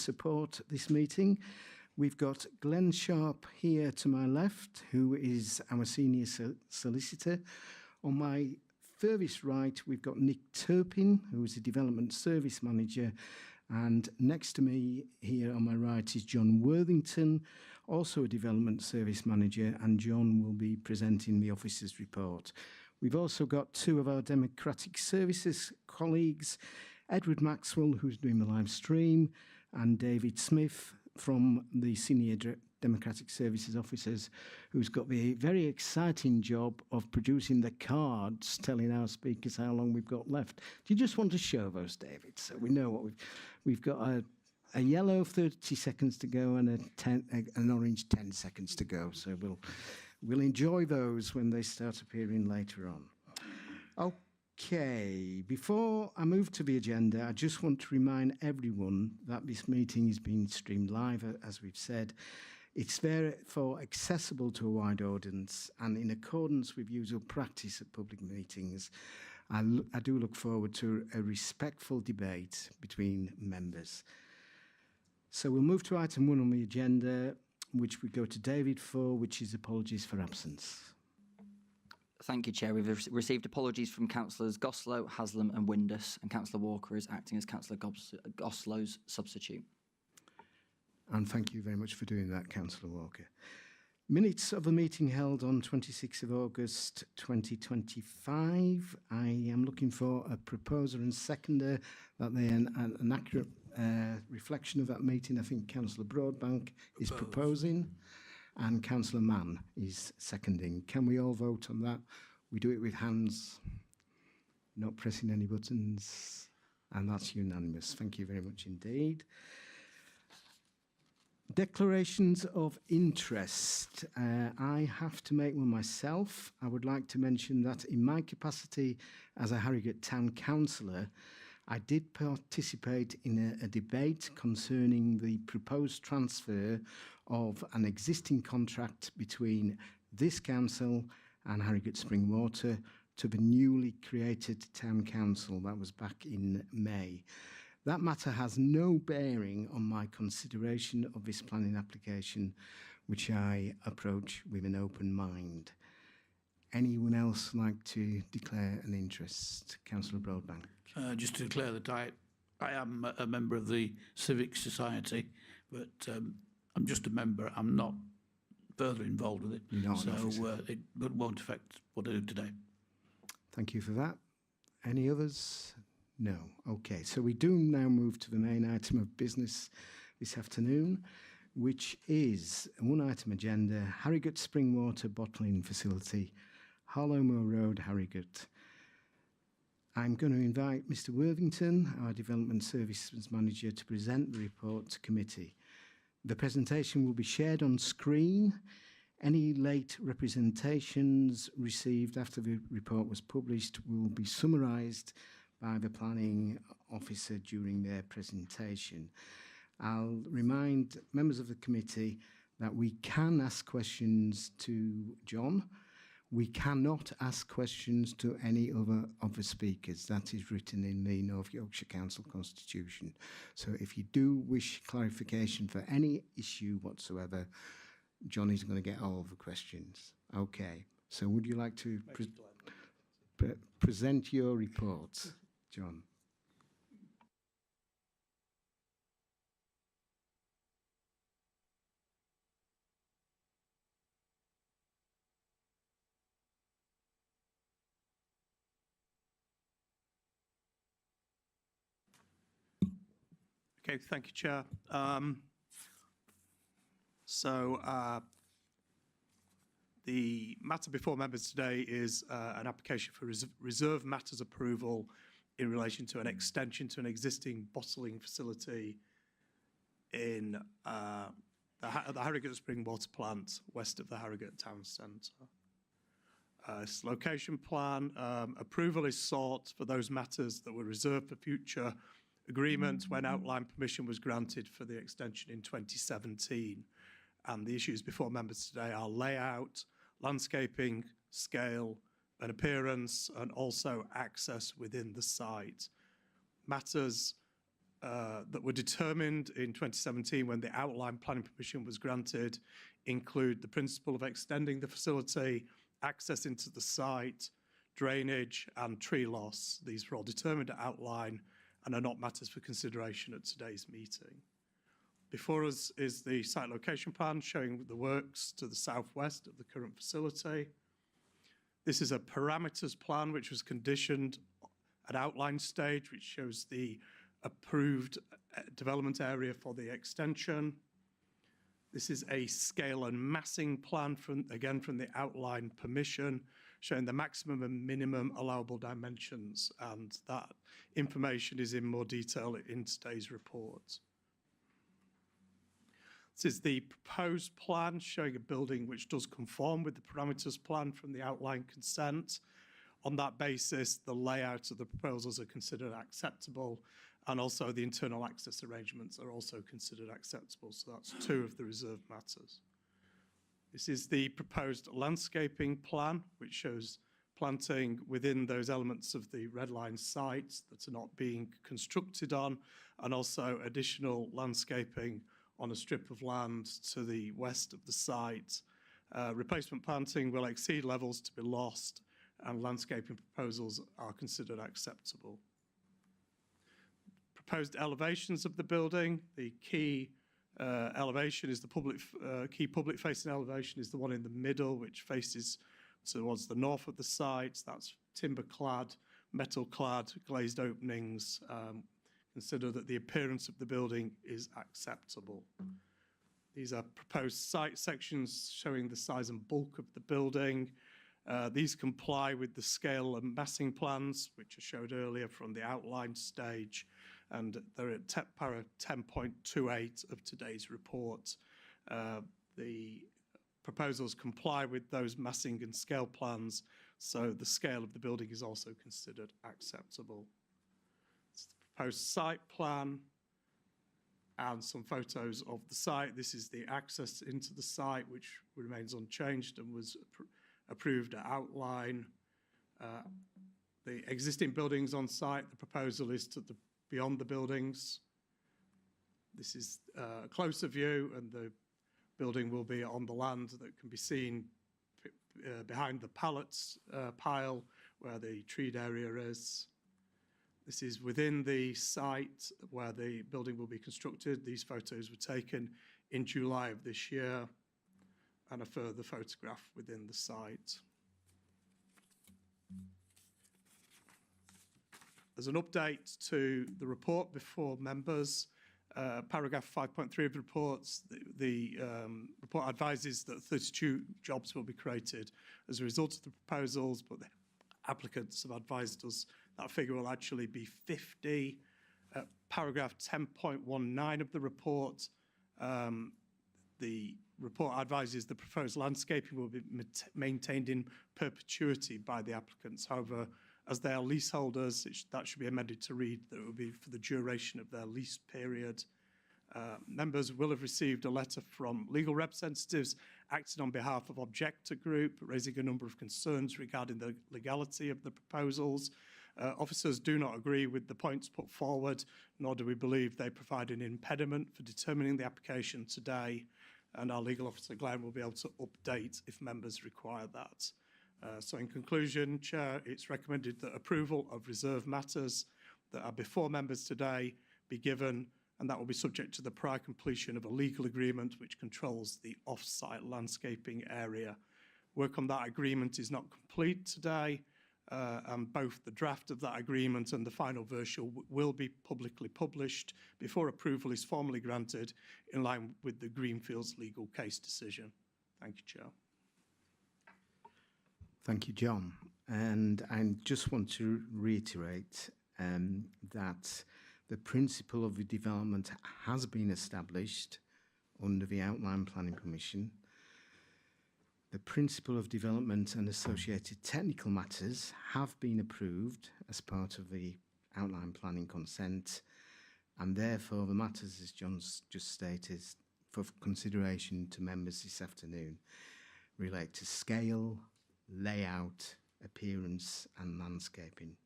support this meeting. We've got Glenn Sharp here to my left, who is our senior solicitor. On my furthest right, we've got Nick Turpin, who is a development service manager. And next to me here on my right is John Worthington, also a development service manager, and John will be presenting the officer's report. We've also got two of our Democratic Services colleagues, Edward Maxwell, who's doing the live stream, and David Smith from the Senior Democratic Services Officers, who's got the very exciting job of producing the cards telling our speakers how long we've got left. Do you just want to show those, David, so we know what we've got? A yellow 30 seconds to go and an orange 10 seconds to go. So we'll enjoy those when they start appearing later on. Okay, before I move to the agenda, I just want to remind everyone that this meeting is being streamed live, as we've said. It's therefore accessible to a wide audience, and in accordance with usual practice at public meetings, I do look forward to a respectful debate between members. So we'll move to item 1 on the agenda, which we go to David for, which is apologies for absence. Thank you, Chair. We've received apologies from Councillors Goslow, Haslam and Windus, and Councillor Walker is acting as Councillor Goslow's substitute. And thank you very much for doing that, Councillor Walker. Minutes of a meeting held on 26th of August 2025. I am looking for a proposer and seconder that they an accurate reflection of that meeting. I think Councillor Broadbank is proposing and Councillor Mann is seconding. Can we all vote on that? We do it with hands, not pressing any buttons, and that's unanimous. Thank you very much indeed. Declarations of interest. I have to make one myself. I would like to mention that in my capacity as a Harrogate Town Councillor, I did participate in a debate concerning the proposed transfer of an existing contract between this council and Harrogate Spring Water to the newly created Town Council. That was back in May. That matter has no bearing on my consideration of this planning application, which I approach with an open mind. Anyone else like to declare an interest? Councillor Broadbank. Just to declare that I am a member of the Civic Society, but I'm just a member. I'm not further involved with it, it won't affect what I do today. Thank you for that. Any others? No. Okay, so we do now move to the main item of business this afternoon, which is one item agenda, Harrogate Spring Water Bottling Facility, Harlow Road, Harrogate. I'm going to invite Mr. Worthington, our Development Services Manager, to present the report to committee. The presentation will be shared on screen. Any late representations received after the report was published will be summarised by the planning officer during their presentation. I'll remind members of the committee that we can ask questions to John. We cannot ask questions to any other of the speakers. That is written in the North Yorkshire Council Constitution. So if you do wish clarification for any issue whatsoever, John is going to get all of the questions. Okay, so would you like to present your report, John? Okay, thank you, Chair. The matter before members today is an application for reserve matters approval in relation to an extension to an existing bottling facility in the Harrogate Spring Water Plant, west of the Harrogate Town Centre. Location plan approval is sought for those matters that were reserved for future agreement when outline permission was granted for the extension in 2017. And the issues before members today are layout, landscaping, scale and appearance, and also access within the site. Matters that were determined in 2017 when the outline planning permission was granted include the principle of extending the facility, access into the site, drainage and tree loss. These were all determined at outline and are not matters for consideration at today's meeting. Before us is the site location plan showing the works to the southwest of the current facility. This is a parameters plan which was conditioned at outline stage, which shows the approved development area for the extension. This is a scale and massing plan from the outline permission, showing the maximum and minimum allowable dimensions, and that information is in more detail in today's report. This is the proposed plan showing a building which does conform with the parameters plan from the outline consent. On that basis, the layout of the proposals are considered acceptable, and also the internal access arrangements are also considered acceptable. So that's two of the reserved matters. This is the proposed landscaping plan, which shows planting within those elements of the red line sites that are not being constructed on, and also additional landscaping on a strip of land to the west of the site. Replacement planting will exceed levels to be lost, and landscaping proposals are considered acceptable. Proposed elevations of the building, the key elevation is the key public-facing elevation is the one in the middle, which faces towards the north of the site. That's timber-clad, metal-clad, glazed openings. Consider that the appearance of the building is acceptable. These are proposed site sections showing the size and bulk of the building. These comply with the scale and massing plans, which are showed earlier from the outline stage, and they're at para 10.28 of today's report. The proposals comply with those massing and scale plans, so the scale of the building is also considered acceptable. It's the proposed site plan and some photos of the site. This is the access into the site, which remains unchanged and was approved at outline. The existing buildings on site, the proposal is to the beyond the buildings. This is a closer view, and the building will be on the land that can be seen behind the pallets pile where the treed area is. This is within the site where the building will be constructed. These photos were taken in July of this year, and a further photograph within the site. As an update to the report before members, paragraph 5.3 of the reports, the report advises that 32 jobs will be created as a result of the proposals, but the applicants have advised us that figure will actually be 50. Paragraph 10.19 of the report, the report advises the proposed landscaping will be maintained in perpetuity by the applicants. However, as they are leaseholders, that should be amended to read that it will be for the duration of their lease period. Members will have received a letter from legal representatives acting on behalf of Objector Group, raising a number of concerns regarding the legality of the proposals. Officers do not agree with the points put forward, nor do we believe they provide an impediment for determining the application today, and our legal officer, Glenn, will be able to update if members require that. So in conclusion, Chair, it's recommended that approval of reserved matters that are before members today be given, and that will be subject to the prior completion of a legal agreement which controls the off-site landscaping area. Work on that agreement is not complete today, and both the draft of that agreement and the final version will be publicly published before approval is formally granted in line with the Greenfields legal case decision. Thank you, Chair. Thank you, John. And I just want to reiterate that the principle of the development has been established under the Outline Planning Permission. The principle of development and associated technical matters have been approved as part of the Outline Planning consent, and therefore the matters, as John's just stated, for consideration to members this afternoon relate to scale, layout, appearance and landscaping.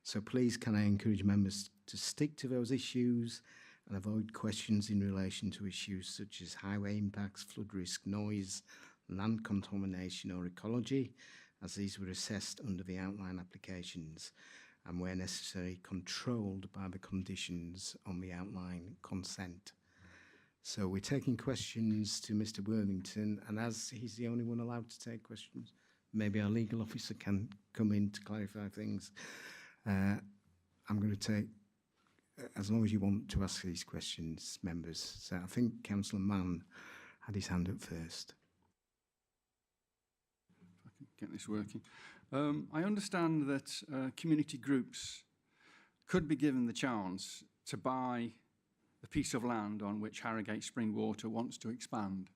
So please can I encourage members to stick to those issues and avoid questions in relation to issues such as highway impacts, flood risk, noise, land contamination or ecology, as these were assessed under the outline applications and where necessary controlled by the conditions on the outline consent. So we're taking questions to Mr. Worthington, and as he's the only one allowed to take questions, maybe our legal officer can come in to clarify things. I'm going to take, as long as you want to ask these questions, members. So I think Councillor Mann had his hand up first. If I can get this working. I understand that community groups could be given the chance to buy the piece of land on which Harrogate Spring Water wants to expand.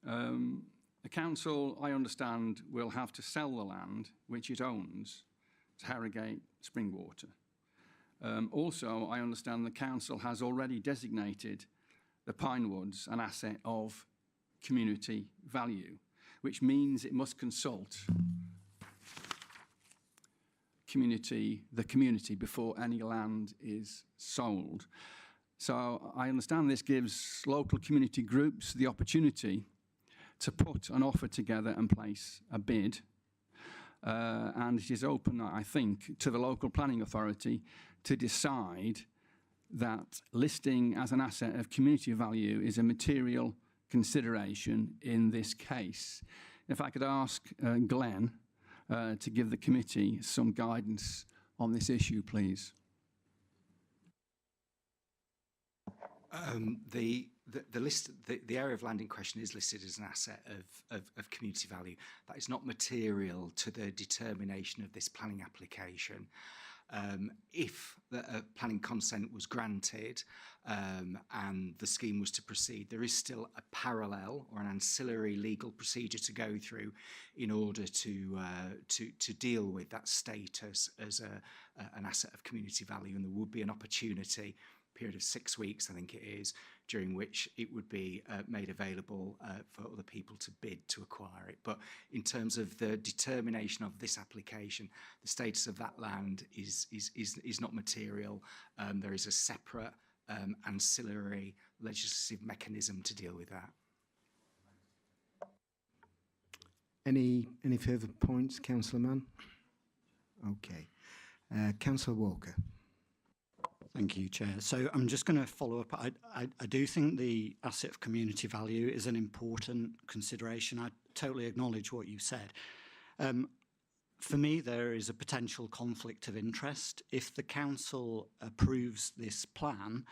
The council, I understand, will have to sell the land which it owns to Harrogate Spring Water. Also, I understand the council has already designated the Pinewoods an asset of community value, which means it must consult the community before any land is sold. So I understand this gives local community groups the opportunity to put an offer together and place a bid. And it is open, I think, to the local planning authority to decide that listing as an asset of community value is a material consideration in this case. If I could ask Glenn to give the committee some guidance on this issue, please. The area of land in question is listed as an asset of community value. That is not material to the determination of this planning application. If the planning consent was granted and the scheme was to proceed, there is still a parallel or an ancillary legal procedure to go through in order to deal with that status as an asset of community value, and there would be an opportunity, period of 6 weeks, I think it is, during which it would be made available for other people to bid to acquire it. But in terms of the determination of this application, the status of that land is not material. There is a separate ancillary legislative mechanism to deal with that. Any further points, Councillor Mann? Okay. Councillor Walker. Thank you, Chair. So I'm just going to follow up. I do think the asset of community value is an important consideration. I totally acknowledge what you said. For me, there is a potential conflict of interest. If the council approves this plan,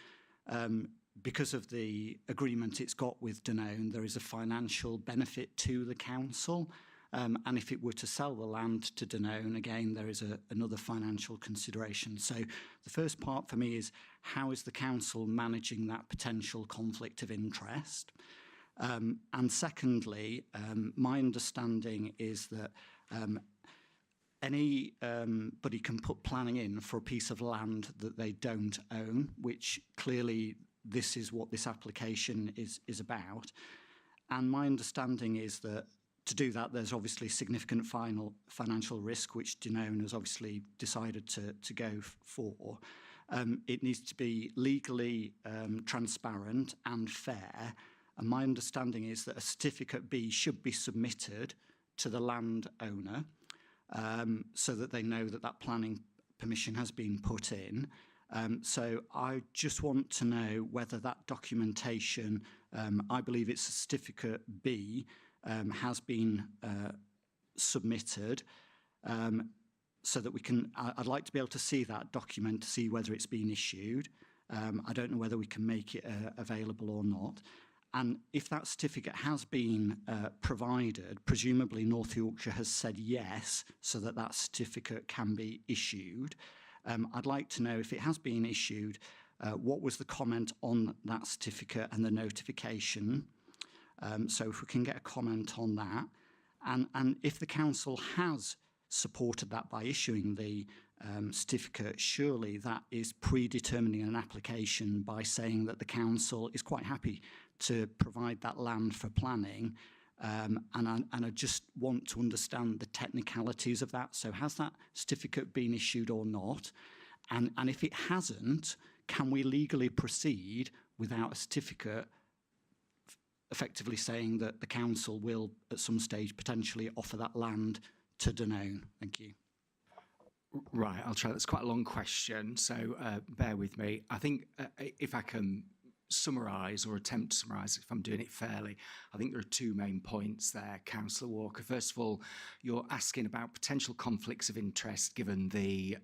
because of the agreement it's got with Danone, there is a financial benefit to the council. And if it were to sell the land to Danone, again, there is another financial consideration. So the first part for me is, how is the council managing that potential conflict of interest? And secondly, my understanding is that anybody can put planning in for a piece of land that they don't own, which clearly this is what this application is about. And my understanding is that to do that, there's obviously significant financial risk, which Danone has obviously decided to go for. It needs to be legally transparent and fair. And my understanding is that a Certificate B should be submitted to the landowner so that they know that that planning permission has been put in. So I just want to know whether that documentation, I believe it's a Certificate B, has been submitted so that we can, I'd like to be able to see that document to see whether it's been issued. I don't know whether we can make it available or not. And if that certificate has been provided, presumably North Yorkshire has said yes, so that that certificate can be issued. I'd like to know, if it has been issued, what was the comment on that certificate and the notification. So if we can get a comment on that. And if the council has supported that by issuing the certificate, surely that is predetermining an application by saying that the council is quite happy to provide that land for planning and I just want to understand the technicalities of that. So has that certificate been issued or not? And if it hasn't, can we legally proceed without a certificate, effectively saying that the council will at some stage potentially offer that land to Danone? Thank you. Right, I'll try. That's quite a long question, so bear with me. I think if I can summarise or attempt to summarise, if I'm doing it fairly, I think there are two main points there, Councillor Walker. First of all, you're asking about potential conflicts of interest given the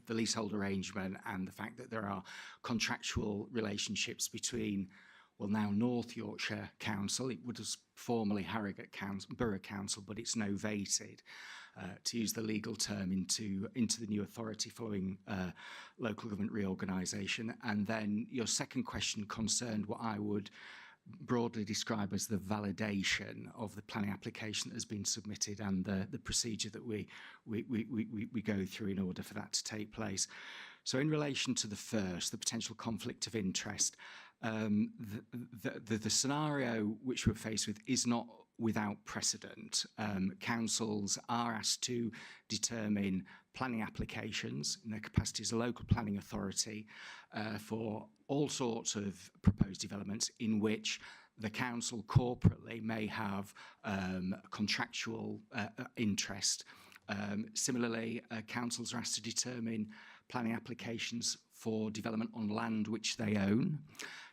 leasehold arrangement and the fact that there are contractual relationships between, well, now North Yorkshire Council. It was formerly Harrogate Borough Council, but it's novated, to use the legal term, into the new authority following local government reorganisation. And then your second question concerned what I would broadly describe as the validation of the planning application that has been submitted and the procedure that we go through in order for that to take place. So in relation to the first, the potential conflict of interest, the scenario which we're faced with is not without precedent. Councils are asked to determine planning applications in their capacity as a local planning authority for all sorts of proposed developments in which the council corporately may have contractual interest. Similarly, councils are asked to determine planning applications for development on land which they own.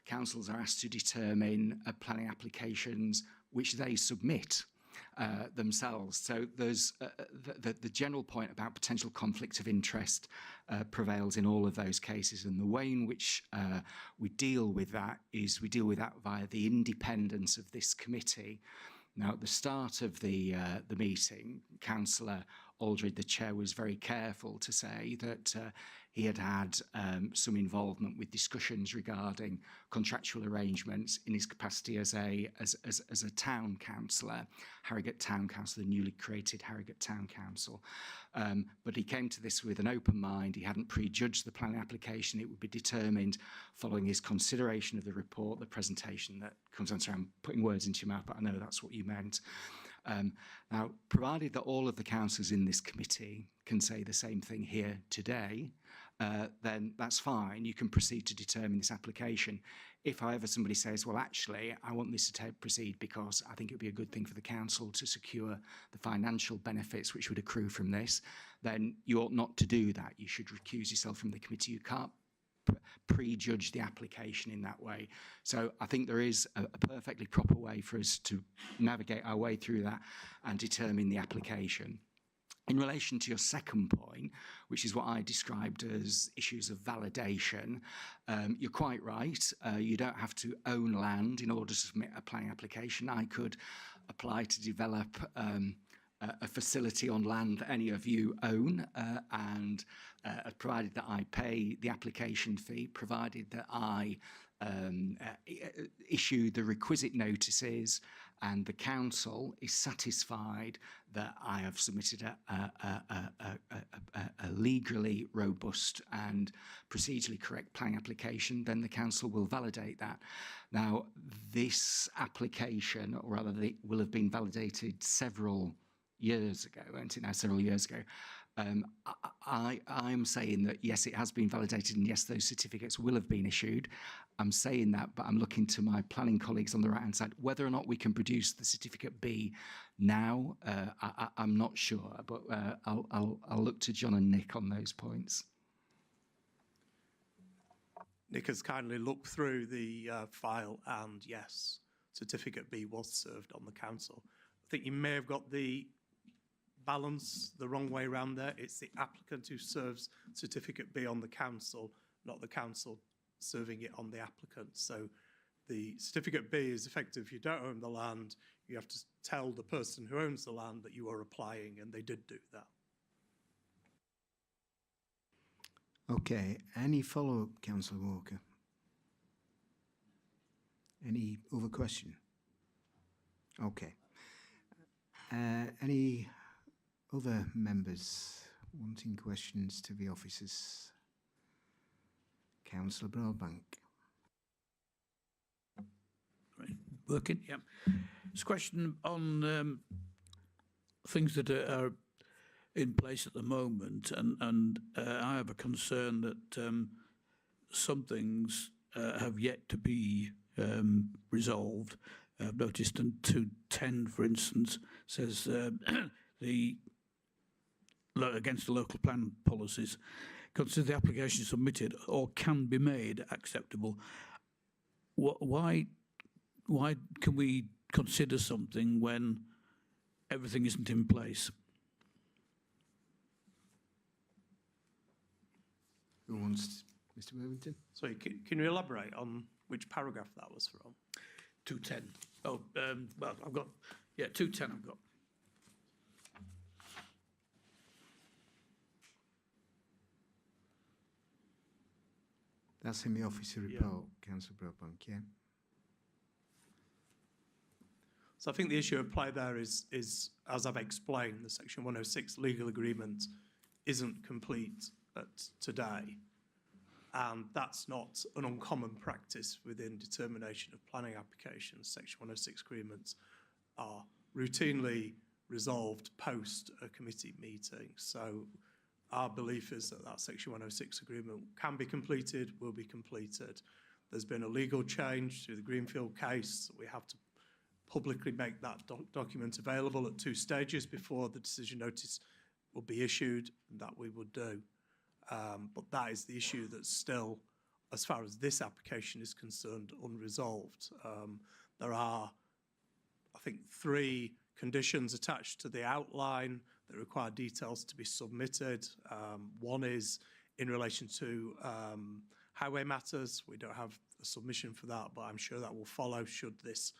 Councils are asked to determine planning applications which they submit themselves. So there's the general point about potential conflict of interest prevails in all of those cases, and the way in which we deal with that is we deal with that via the independence of this committee. Now, at the start of the meeting, Councillor Aldred, the chair, was very careful to say that he had had some involvement with discussions regarding contractual arrangements in his capacity as a town councillor, Harrogate Town Council, the newly created Harrogate Town Council. But he came to this with an open mind. He hadn't prejudged the planning application. It would be determined following his consideration of the report, the presentation that comes on. Sorry, I'm putting words into your mouth, but I know that's what you meant. Now, provided that all of the councillors in this committee can say the same thing here today, then that's fine. You can proceed to determine this application. If, however, somebody says, well, actually, I want this to proceed because I think it would be a good thing for the council to secure the financial benefits which would accrue from this, then you ought not to do that. You should recuse yourself from the committee. You can't prejudge the application in that way. So I think there is a perfectly proper way for us to navigate our way through that and determine the application. In relation to your second point, which is what I described as issues of validation, you're quite right. You don't have to own land in order to submit a planning application. I could apply to develop a facility on land that any of you own, and provided that I pay the application fee, provided that I issue the requisite notices, and the council is satisfied that I have submitted a legally robust and procedurally correct planning application, then the council will validate that. Now, this application, or rather, it will have been validated several years ago, won't it now, several years ago. I'm saying that, yes, it has been validated, and yes, those certificates will have been issued. I'm saying that, but I'm looking to my planning colleagues on the right-hand side. Whether or not we can produce the certificate B now, I'm not sure, but I'll look to John and Nick on those points. Nick has kindly looked through the file, and yes, certificate B was served on the council. I think you may have got the balance the wrong way around there. It's the applicant who serves certificate B on the council, not the council serving it on the applicant. So the certificate B is effective. If you don't own the land, you have to tell the person who owns the land that you are applying, and they did do that. Okay, any follow-up, Councillor Walker? Any other question? Okay. Any other members wanting questions to the officers? Councillor Broadbank. Right. Working, yeah. It's a question on things that are in place at the moment, and I have a concern that some things have yet to be resolved. I've noticed in 210, for instance, says against the local plan policies, consider the application submitted or can be made acceptable. Why can we consider something when everything isn't in place? Who wants, Mr. Worthington? Sorry, can you elaborate on which paragraph that was from? 210. Oh, well, I've got, 210 I've got. That's in the officer report, Councillor Broadbank, yeah. So I think the issue at play there is, as I've explained, the Section 106 legal agreement isn't complete today. And that's not an uncommon practice within determination of planning applications. Section 106 agreements are routinely resolved post a committee meeting. So our belief is that that Section 106 agreement can be completed, will be completed. There's been a legal change through the Greenfield case. We have to publicly make that document available at 2 stages before the decision notice will be issued, and that we would do. But that is the issue that's still, as far as this application is concerned, unresolved. There are, I think, 3 conditions attached to the outline that require details to be submitted. One is in relation to highway matters. We don't have a submission for that, but I'm sure that will follow should this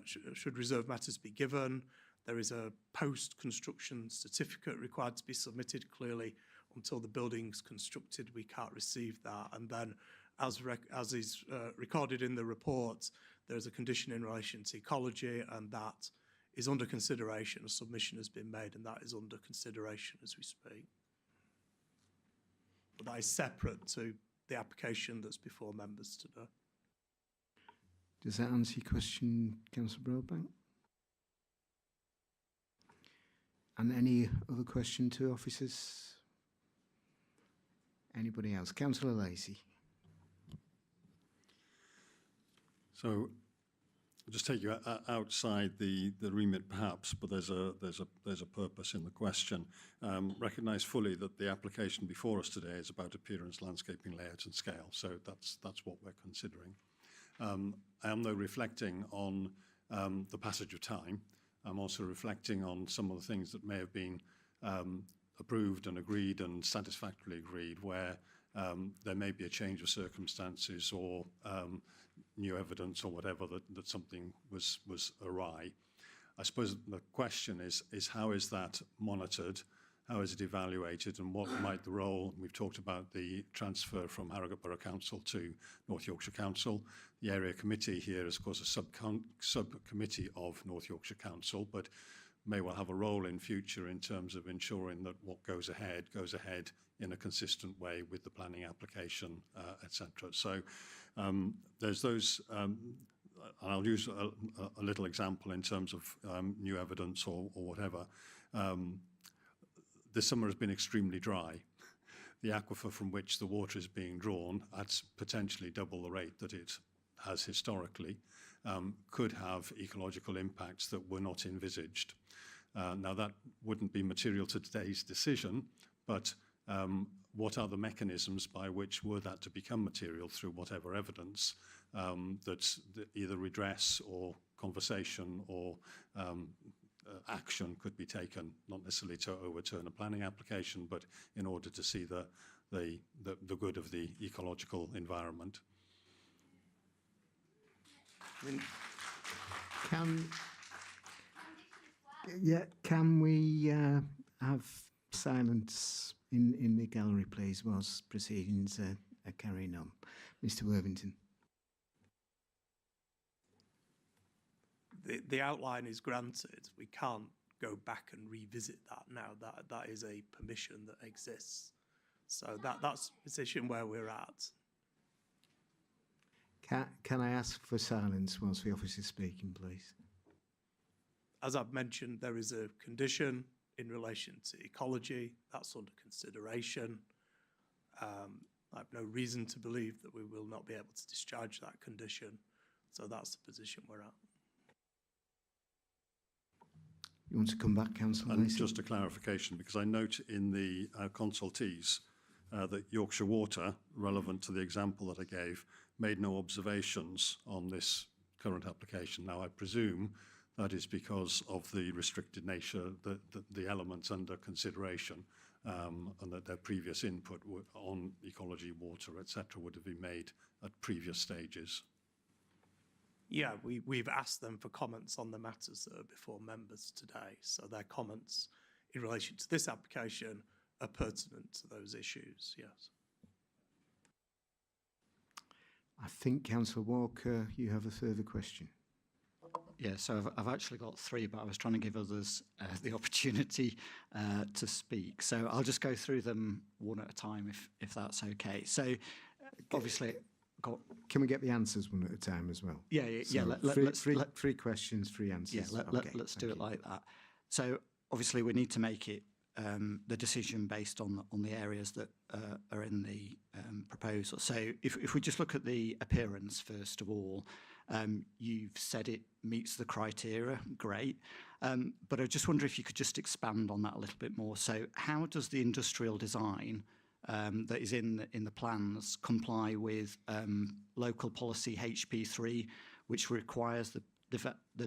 should reserve matters be given. There is a post-construction certificate required to be submitted. Clearly, until the building's constructed, we can't receive that. And then, as is recorded in the report, there's a condition in relation to ecology, and that is under consideration. A submission has been made, and that is under consideration as we speak. But that is separate to the application that's before members today. Does that answer your question, Councillor Broadbank? And any other question to officers? Anybody else? Councillor Lacey. So I'll just take you outside the remit perhaps, but there's a purpose in the question. Recognise fully that the application before us today is about appearance, landscaping, layout and scale. So that's what we're considering. I am though reflecting on the passage of time. I'm also reflecting on some of the things that may have been approved and agreed and satisfactorily agreed, where there may be a change of circumstances or new evidence or whatever that something was awry. I suppose the question is how is that monitored? How is it evaluated, and what might the role? We've talked about the transfer from Harrogate Borough Council to North Yorkshire Council. The area committee here is, of course, a subcommittee of North Yorkshire Council, but may well have a role in future in terms of ensuring that what goes ahead in a consistent way with the planning application, etc. So there's those, and I'll use a little example in terms of new evidence or whatever. This summer has been extremely dry. The aquifer from which the water is being drawn at potentially double the rate that it has historically could have ecological impacts that were not envisaged. Now that wouldn't be material to today's decision, but what are the mechanisms by which were that to become material through whatever evidence that either redress or conversation or action could be taken, not necessarily to overturn a planning application, but in order to see the good of the ecological environment. I mean, can we have silence in the gallery, please, whilst proceedings are carrying on? Mr. Worthington. The outline is granted. We can't go back and revisit that now. That is a permission that exists. So that's the position where we're at. Can I ask for silence whilst the officer is speaking, please? as I've mentioned, there is a condition in relation to ecology. That's under consideration. I have no reason to believe that we will not be able to discharge that condition. So that's the position we're at. You want to come back, Councillor And Lacey? just a clarification, because I note in the consultees that Yorkshire Water, relevant to the example that I gave, made no observations on this current application. Now, I presume that is because of the restricted nature, the elements under consideration, and that their previous input on ecology, water, etc., would have been made at previous stages. Yeah, we've asked them for comments on the matters that are before members today. So their comments in relation to this application are pertinent to those issues, yes. I think, Councillor Walker, you have a further question. Yeah, so I've actually got three, but I was trying to give others the opportunity to speak. So I'll just go through them one at a time, if that's okay. So obviously, Can we get the answers one at a time as well? yeah. So three questions, three answers. Yeah, let's do it like that. So obviously, we need to make it the decision based on the areas that are in the proposal. So if we just look at the appearance first of all, you've said it meets the criteria, great. But I just wonder if you could just expand on that a little bit more. So how does the industrial design that is in the plans comply with local policy HP3, which requires the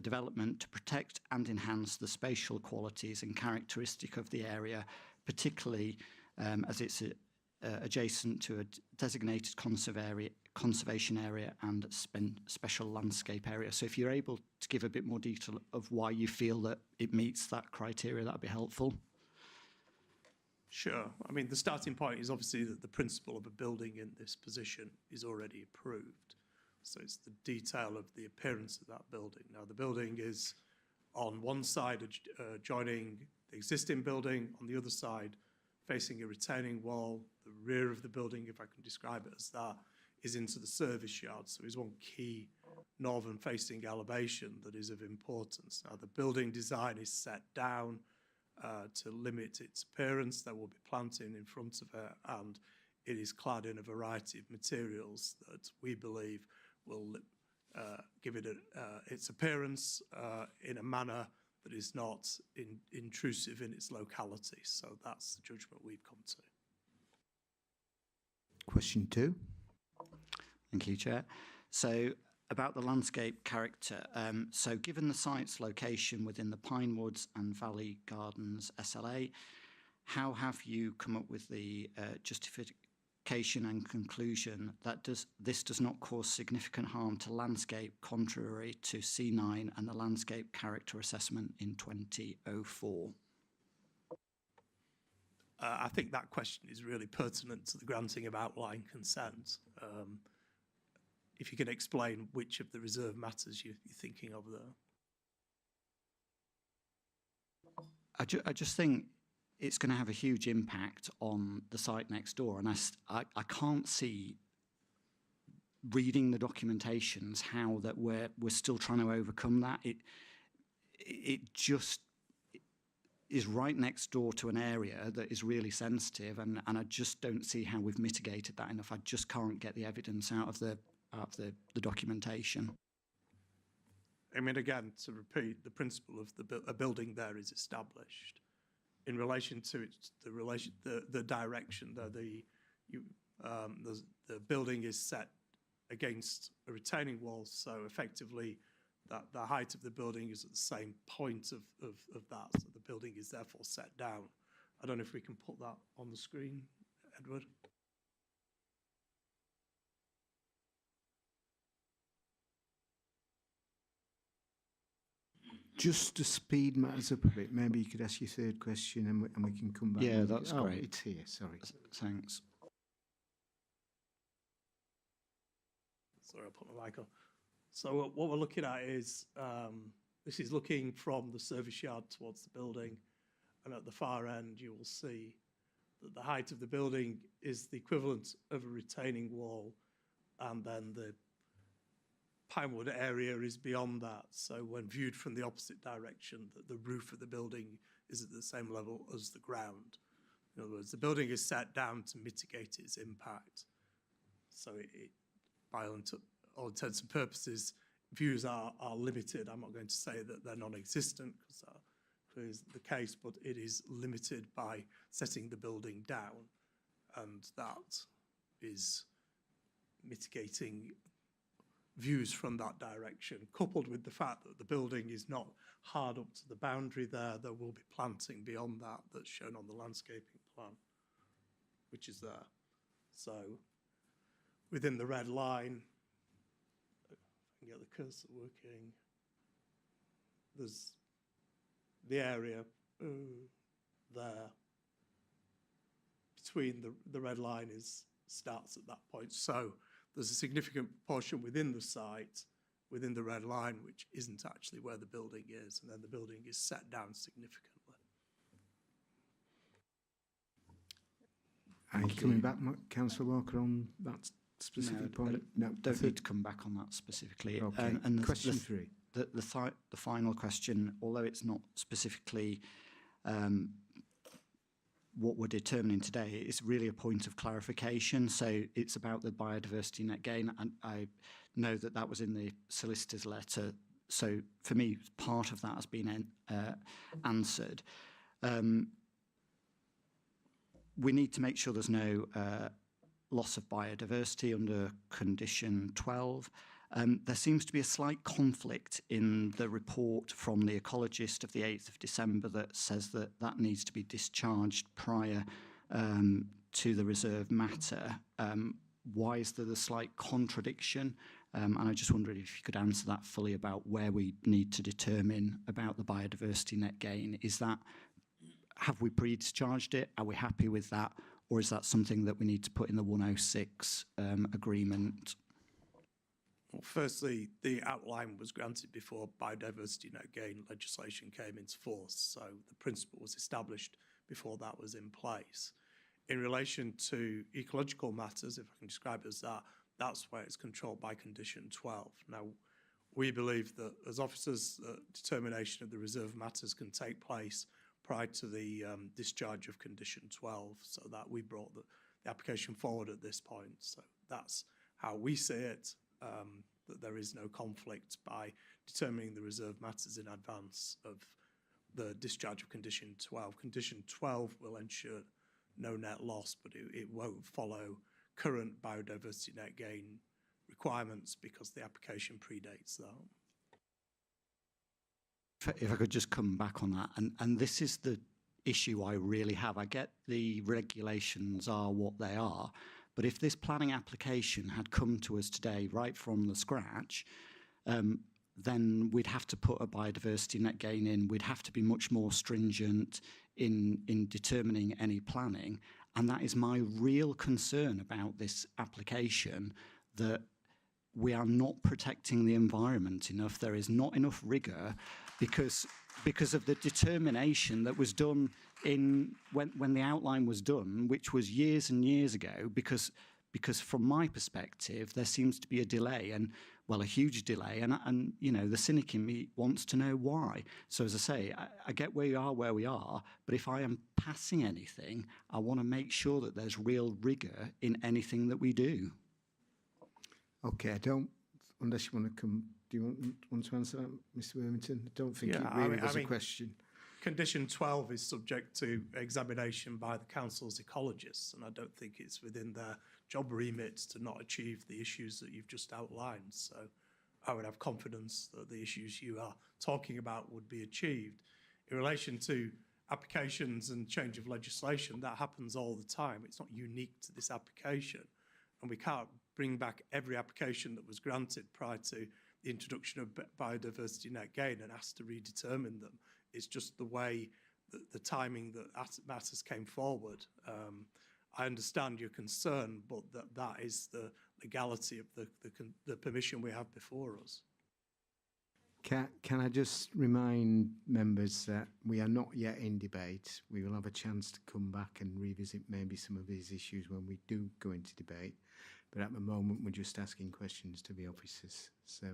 development to protect and enhance the spatial qualities and characteristic of the area, particularly as it's adjacent to a designated conservation area and special landscape area. So if you're able to give a bit more detail of why you feel that it meets that criteria, that'd be helpful. Sure. I mean, the starting point is obviously that the principle of a building in this position is already approved. So it's the detail of the appearance of that building. Now, the building is on one side adjoining the existing building, on the other side facing a retaining wall. The rear of the building, if I can describe it as that, is into the service yard. So there's one key northern-facing elevation that is of importance. Now, the building design is set down to limit its appearance. There will be planting in front of it, and it is clad in a variety of materials that we believe will give it its appearance in a manner that is not intrusive in its locality. So that's the judgment we've come to. Question 2. Thank you, Chair. So about the landscape character, so given the site's location within the Pine Woods and Valley Gardens SLA, how have you come up with the justification and conclusion that this does not cause significant harm to landscape contrary to C9 and the landscape character assessment in 2004? I think that question is really pertinent to the granting of outline consent. If you can explain which of the reserve matters you're thinking of there. I just think it's going to have a huge impact on the site next door, and I can't see, reading the documentations, how that we're still trying to overcome that. It just is right next door to an area that is really sensitive, and I just don't see how we've mitigated that enough. I just can't get the evidence out of the documentation. I mean, again, to repeat, the principle of a building there is established. In relation to the direction, the building is set against a retaining wall, so effectively that the height of the building is at the same point of that, so the building is therefore set down. I don't know if we can put that on the screen, Edward. Just to speed matters up a bit, maybe you could ask your third question and we can come back. Yeah, that's great. It's here, sorry. Thanks. Sorry, I'll put my mic on. So what we're looking at is, this is looking from the service yard towards the building, and at the far end you will see that the height of the building is the equivalent of a retaining wall, and then Pinewood area is beyond that. So when viewed from the opposite direction, the roof of the building is at the same level as the ground. In other words, the building is set down to mitigate its impact. So by all intents and purposes, views are limited. I'm not going to say that they're non-existent, because that is the case, but it is limited by setting the building down, and that is mitigating views from that direction, coupled with the fact that the building is not hard up to the boundary there. There will be planting beyond that that's shown on the landscaping plan, which is there. So within the red line, if I can get the cursor working, there's the area there between the red line starts at that point. So there's a significant portion within the site, within the red line, which isn't actually where the building is, and then the building is set down significantly. Are you coming back, Councillor Walker, on that specific point? No, don't need to come back on that specifically. Okay. And Question 3. The final question, although it's not specifically what we're determining today, is really a point of clarification. So it's about the biodiversity net gain, and I know that was in the solicitor's letter. So for me, part of that has been answered. We need to make sure there's no loss of biodiversity under condition 12. There seems to be a slight conflict in the report from the ecologist of the 8th of December that says that needs to be discharged prior to the reserve matter. Why is there the slight contradiction? And I just wondered if you could answer that fully about where we need to determine about the biodiversity net gain. Is that, have we pre-discharged it? Are we happy with that? Or is that something that we need to put in the 106 agreement? Well, firstly, the outline was granted before biodiversity net gain legislation came into force, so the principle was established before that was in place. In relation to ecological matters, if I can describe it as that, that's where it's controlled by condition 12. Now, we believe that as officers, determination of the reserve matters can take place prior to the discharge of condition 12, so that we brought the application forward at this point. So that's how we see it. That there is no conflict by determining the reserve matters in advance of the discharge of condition 12. Condition 12 will ensure no net loss, but it won't follow current biodiversity net gain requirements because the application predates that. If I could just come back on that, and this is the issue I really have. I get the regulations are what they are, but if this planning application had come to us today right from the scratch, then we'd have to put a biodiversity net gain in. We'd have to be much more stringent in determining any planning. And that is my real concern about this application, that we are not protecting the environment enough. There is not enough rigour because of the determination that was done when the outline was done, which was years and years ago, because from my perspective, there seems to be a delay, and well, a huge delay, and you know, the cynic in me wants to know why. So as I say, I get where we are, but if I am passing anything, I want to make sure that there's real rigour in anything that we do. Okay, I don't, unless you want to come, do you want to answer that, Mr. Wormington? I don't think it really was a question. Condition 12 is subject to examination by the council's ecologists, and I don't think it's within their job remit to not achieve the issues that you've just outlined. So I would have confidence that the issues you are talking about would be achieved. In relation to applications and change of legislation, that happens all the time. It's not unique to this application, and we can't bring back every application that was granted prior to the introduction of biodiversity net gain and ask to redetermine them. It's just the way that the timing that matters came forward. I understand your concern, but that is the legality of the permission we have before us. Can I just remind members that we are not yet in debate. We will have a chance to come back and revisit maybe some of these issues when we do go into debate. but at the moment we're just asking questions to the officers. So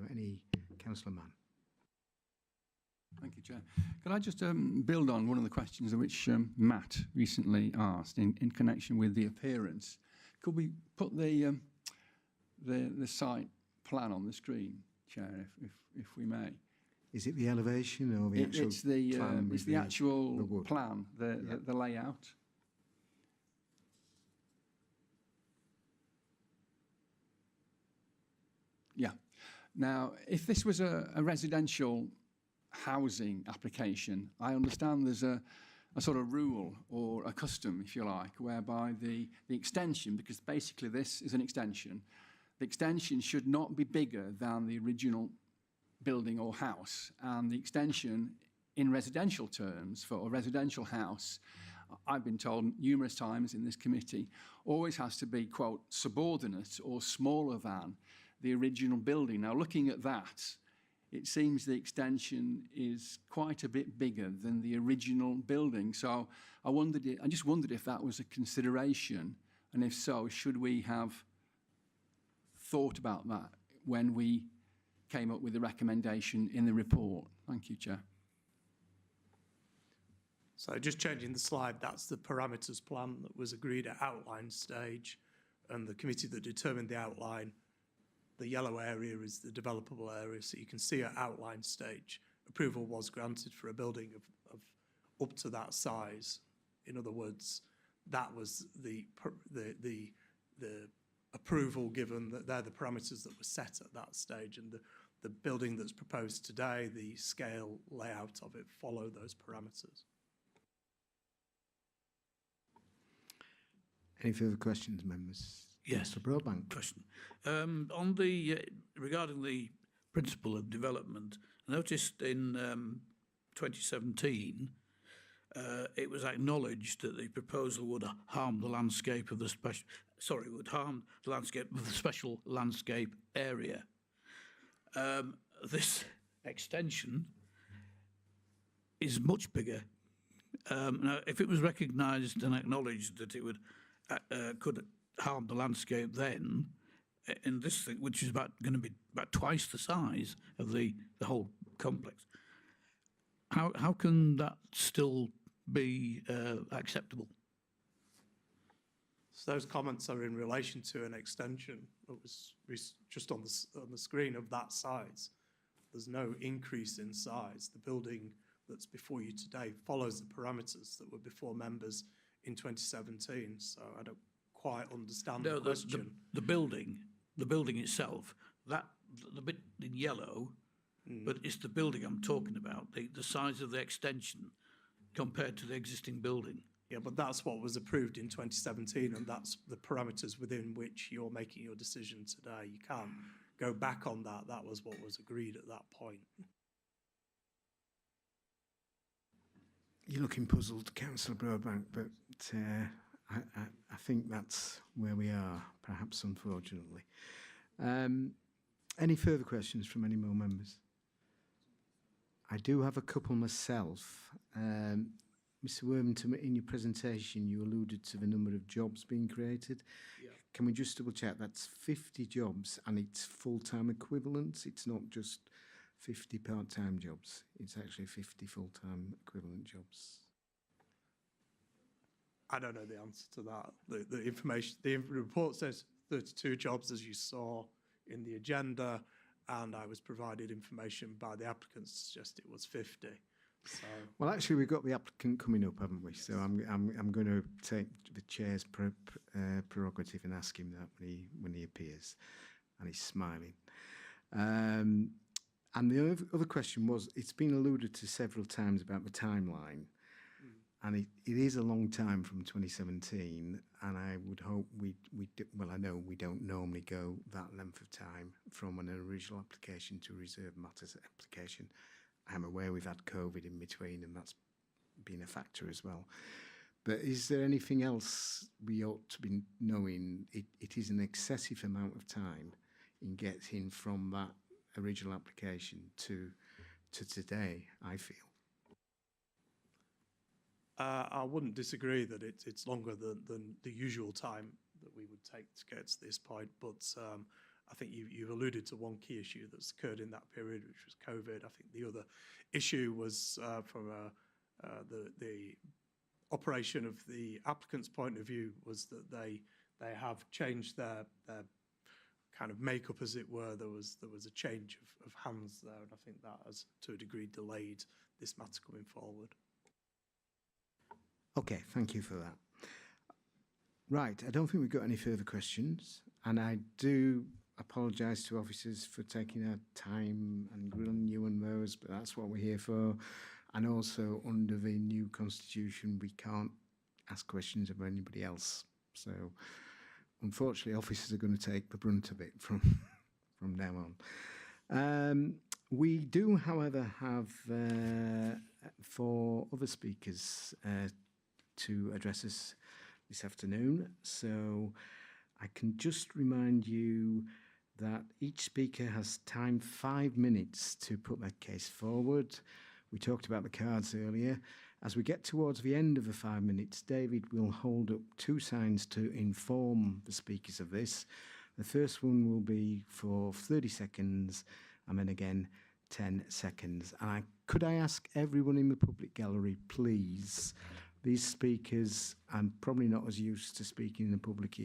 Councillor Mann. Thank you, Chair. Can I just build on one of the questions which Matt recently asked in connection with the appearance? Could we put the site plan on the screen, Chair, if we may? Is it the elevation or the actual plan? It's the actual wood? plan, the layout. Yeah. Now, if this was a residential housing application, I understand there's a sort of rule or a custom, if you like, whereby the extension, because basically this is an extension, the extension should not be bigger than the original building or house. And the extension in residential terms for a residential house, I've been told numerous times in this committee, always has to be, quote, subordinate or smaller than the original building. Now, looking at that, it seems the extension is quite a bit bigger than the original building. So I just wondered if that was a consideration, and if so, should we have thought about that when we came up with the recommendation in the report? Thank you, Chair. So just changing the slide, that's the parameters plan that was agreed at outline stage, and the committee that determined the outline, the yellow area is the developable area. So you can see at outline stage, approval was granted for a building of up to that size. In other words, that was the approval given, that they're the parameters that were set at that stage, and the building that's proposed today, the scale layout of it follow those parameters. Any further questions, members? Yes. Mr. Broadbank. Question. On the regarding the principle of development, I noticed in 2017 it was acknowledged that the proposal would harm the landscape of the special. Sorry, would harm the landscape of the special landscape area. This extension is much bigger. Now, if it was recognised and acknowledged that it would could harm the landscape, then in this thing, which is going to be about twice the size of the whole complex, how can that still be acceptable? So those comments are in relation to an extension that was just on the screen of that size. There's no increase in size. The building that's before you today follows the parameters that were before members in 2017. So I don't quite understand the question. The building itself, the bit in yellow, but it's the building I'm talking about, the size of the extension compared to the existing building. Yeah, but that's what was approved in 2017, and that's the parameters within which you're making your decision today. You can't go back on that. That was what was agreed at that point. You're looking puzzled, Councillor Broadbank, but I think that's where we are, perhaps unfortunately. Any further questions from any more members? I do have a couple myself. Mr. Worthington, in your presentation, you alluded to the number of jobs being created. Yeah. Can we just double check? That's 50 jobs and it's full-time equivalents. It's not just 50 part-time jobs. It's actually 50 full-time equivalent jobs. I don't know the answer to that. The information, the report says 32 jobs, as you saw in the agenda, and I was provided information by the applicant to suggest it was 50. So. Well, actually, we've got the applicant coming up, haven't we? So I'm going to take the chair's prerogative and ask him that when he appears, and he's smiling. And the other question was, it's been alluded to several times about the timeline, and it is a long time from 2017, and I would hope well, I know we don't normally go that length of time from an original application to reserve matters application. I'm aware we've had COVID in between, and that's been a factor as well. But is there anything else we ought to be knowing? It is an excessive amount of time in getting from that original application to today, I feel. I wouldn't disagree that it's longer than the usual time that we would take to get to this point. But I think you've alluded to one key issue that's occurred in that period, which was COVID. I think the other issue was from the operation of the applicant's point of view was that they have changed their kind of makeup, as it were. There was a change of hands there, and I think that has, to a degree, delayed this matter coming forward. Okay, thank you for that. Right, I don't think we've got any further questions, and I do apologise to officers for taking our time and grilling you on those, but that's what we're here for. And also, under the new constitution, we can't ask questions of anybody else. So, unfortunately, officers are going to take the brunt of it from now on. We do, however, have 4 other speakers to address us this afternoon. So I can just remind you that each speaker has time 5 minutes to put their case forward. We talked about the cards earlier. As we get towards the end of the 5 minutes, David will hold up 2 signs to inform the speakers of this. The first one will be for 30 seconds, and then again 10 seconds. And could I ask everyone in the public gallery, please, these speakers, I'm probably not as used to speaking in a public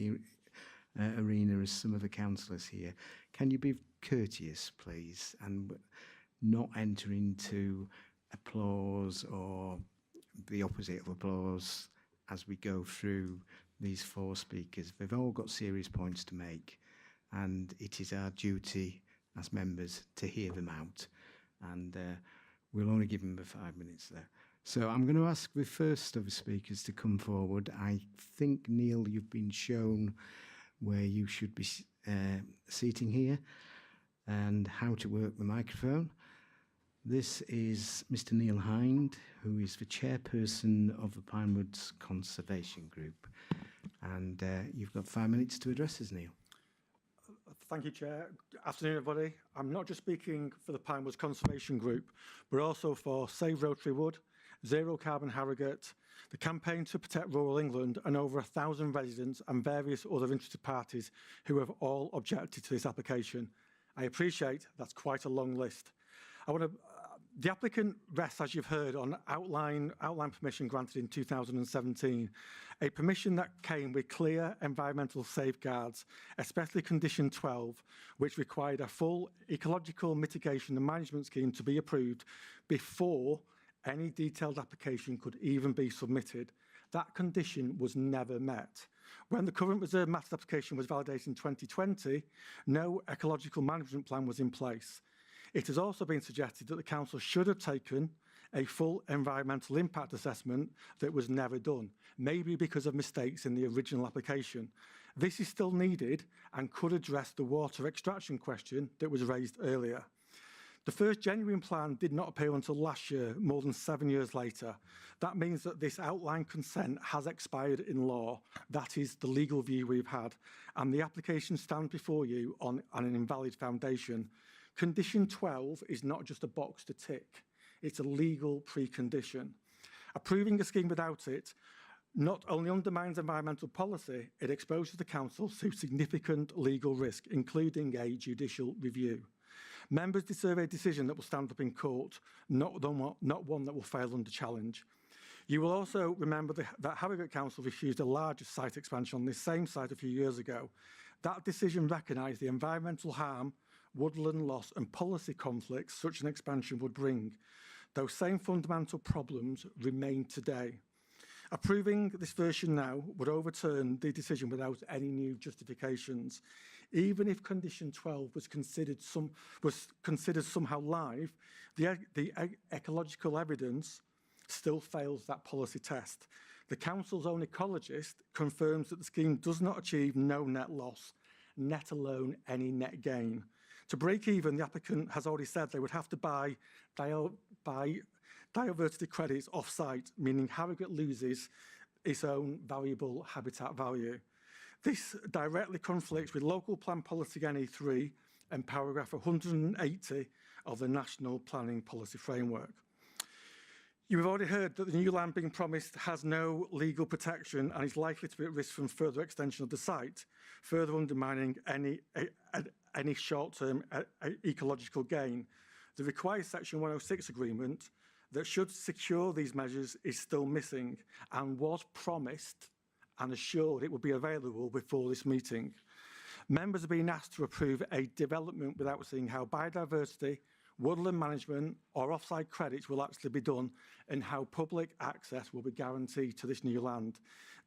arena as some of the councillors here. Can you be courteous, please, and not enter into applause or the opposite of applause as we go through these 4 speakers? They've all got serious points to make, and it is our duty as members to hear them out. And we'll only give them the 5 minutes there. So I'm going to ask the first of the speakers to come forward. I think, Neil, you've been shown where you should be seating here and how to work the microphone. This is Mr. Neil Hind, who is the chairperson of the Pinewoods Conservation Group. And you've got 5 minutes to address us, Neil. Thank you, Chair. Afternoon, everybody. I'm not just speaking for the Pinewoods Conservation Group, but also for Save Rotary Wood, Zero Carbon Harrogate, the Campaign to Protect Rural England, and over 1,000 residents and various other interested parties who have all objected to this application. I appreciate that's quite a long list. The applicant rests, as you've heard, on outline permission granted in 2017, a permission that came with clear environmental safeguards, especially condition 12, which required a full ecological mitigation and management scheme to be approved before any detailed application could even be submitted. That condition was never met. When the current reserve matters application was validated in 2020, no ecological management plan was in place. It has also been suggested that the council should have taken a full environmental impact assessment that was never done, maybe because of mistakes in the original application. This is still needed and could address the water extraction question that was raised earlier. The first genuine plan did not appear until last year, more than 7 years later. That means that this outline consent has expired in law. That is the legal view we've had. And the application stands before you on an invalid foundation. Condition 12 is not just a box to tick. It's a legal precondition. Approving a scheme without it not only undermines environmental policy, it exposes the council to significant legal risk, including a judicial review. Members deserve a decision that will stand up in court, not one that will fail under challenge. You will also remember that Harrogate Council refused a larger site expansion on this same site a few years ago. That decision recognised the environmental harm, woodland loss and policy conflicts such an expansion would bring. Those same fundamental problems remain today. Approving this version now would overturn the decision without any new justifications. Even if condition 12 was considered somehow live, the ecological evidence still fails that policy test. The council's own ecologist confirms that the scheme does not achieve no net loss, let alone any net gain. To break even, the applicant has already said they would have to buy biodiversity credits off-site, meaning Harrogate loses its own valuable habitat value. This directly conflicts with Local Plan Policy NE3 and paragraph 180 of the National Planning Policy Framework. You've already heard that the new land being promised has no legal protection and is likely to be at risk from further extension of the site, further undermining any short-term ecological gain. The required Section 106 agreement that should secure these measures is still missing and was promised and assured it would be available before this meeting. Members are being asked to approve a development without seeing how biodiversity, woodland management or offside credits will actually be done and how public access will be guaranteed to this new land.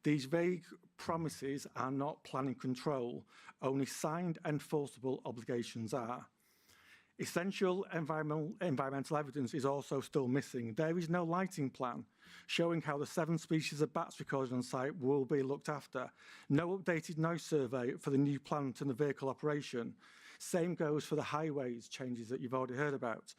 These vague promises are not planning control, only signed enforceable obligations are. Essential environmental evidence is also still missing. There is no lighting plan showing how the 7 species of bats recorded on site will be looked after. No updated noise survey for the new plant and the vehicle operation. Same goes for the highways changes that you've already heard about.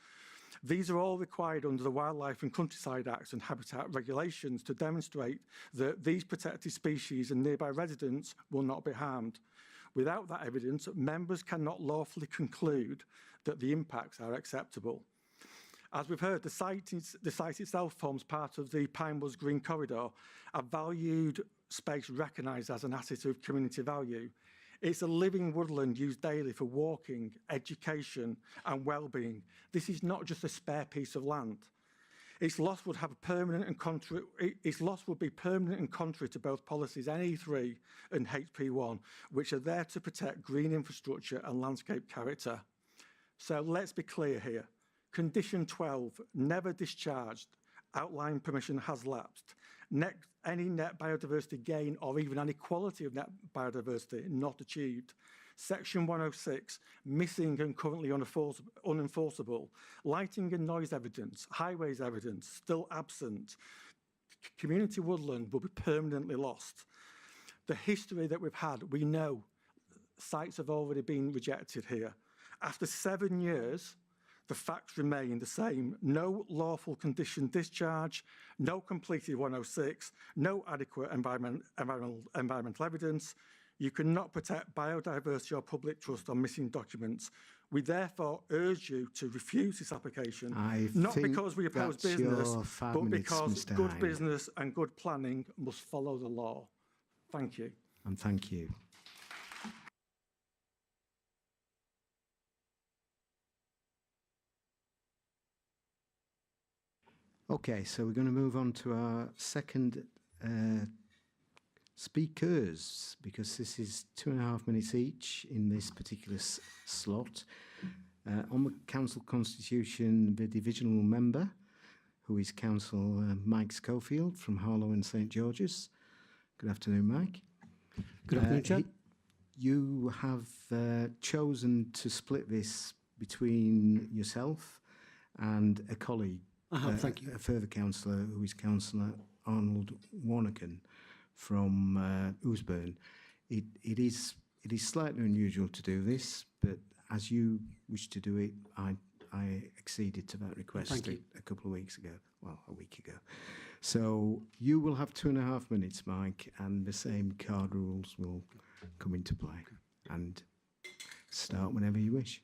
These are all required under the Wildlife and Countryside Acts and Habitat Regulations to demonstrate that these protected species and nearby residents will not be harmed. Without that evidence, members cannot lawfully conclude that the impacts are acceptable. As we've heard, the site itself forms part of the Pine Woods Green Corridor, a valued space recognised as an asset of community value. It's a living woodland used daily for walking, education and well-being. This is not just a spare piece of land. Its loss would have a permanent and be permanent and contrary to both policies NE3 and HP1, which are there to protect green infrastructure and landscape character. So let's be clear here. Condition 12, never discharged, outline permission has lapsed. Any net biodiversity gain or even any quality of net biodiversity not achieved. Section 106, missing and currently unenforceable. Lighting and noise evidence, highways evidence, still absent. Community woodland will be permanently lost. The history that we've had, we know sites have already been rejected here. After 7 years, the facts remain the same. No lawful condition discharge, no completed 106, no adequate environmental evidence. You cannot protect biodiversity or public trust on missing documents. We therefore urge you to refuse this application, not because we oppose business, but because good business and good planning must follow the law. Thank you. And thank you. Okay, so we're going to move on to our second speakers, because this is 2.5 minutes each in this particular slot. On the council constitution, the divisional member, who is Councillor Mike Schofield from Harlow and St George's. Good afternoon, Mike. Good afternoon, Chair. You have chosen to split this between yourself and a colleague. Thank you. A further councillor, who is Councillor Arnold Warnaken from Ousburn. It is slightly unusual to do this, but as you wish to do it, I acceded to that request a couple of weeks ago, well, a week ago. So you will have 2.5 minutes, Mike, and the same card rules will come into play. And start whenever you wish.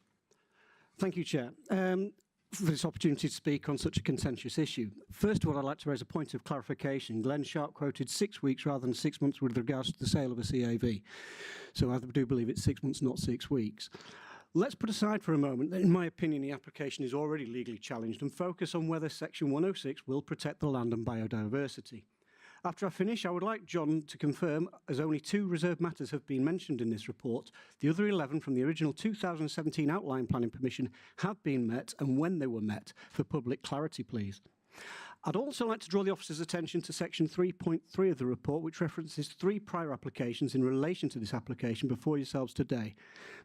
Thank you, Chair. For this opportunity to speak on such a contentious issue. First of all, I'd like to raise a point of clarification. Glenn Sharp quoted 6 weeks rather than 6 months with regards to the sale of a CAV. So I do believe it's 6 months, not 6 weeks. Let's put aside for a moment that, in my opinion, the application is already legally challenged and focus on whether Section 106 will protect the land and biodiversity. After I finish, I would like John to confirm, as only 2 reserved matters have been mentioned in this report, the other 11 from the original 2017 outline planning permission have been met and when they were met, for public clarity, please. I'd also like to draw the officer's attention to section 3.3 of the report, which references 3 prior applications in relation to this application before yourselves today.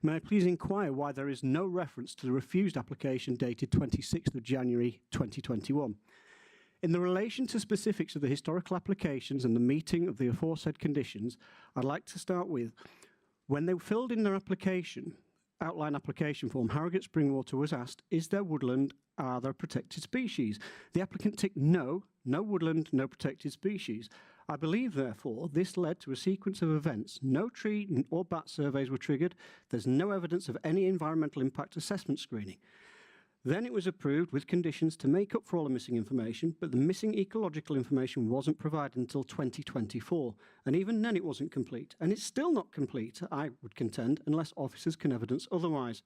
May I please inquire why there is no reference to the refused application dated 26th of January 2021? In the relation to specifics of the historical applications and the meeting of the aforesaid conditions, I'd like to start with, when they filled in their application, outline application form, Harrogate Springwater was asked, is there woodland, are there protected species? The applicant ticked no, no woodland, no protected species. I believe, therefore, this led to a sequence of events. No tree or bat surveys were triggered. There's no evidence of any environmental impact assessment screening. Then it was approved with conditions to make up for all the missing information, but the missing ecological information wasn't provided until 2024, and even then it wasn't complete. And it's still not complete, I would contend, unless officers can evidence otherwise.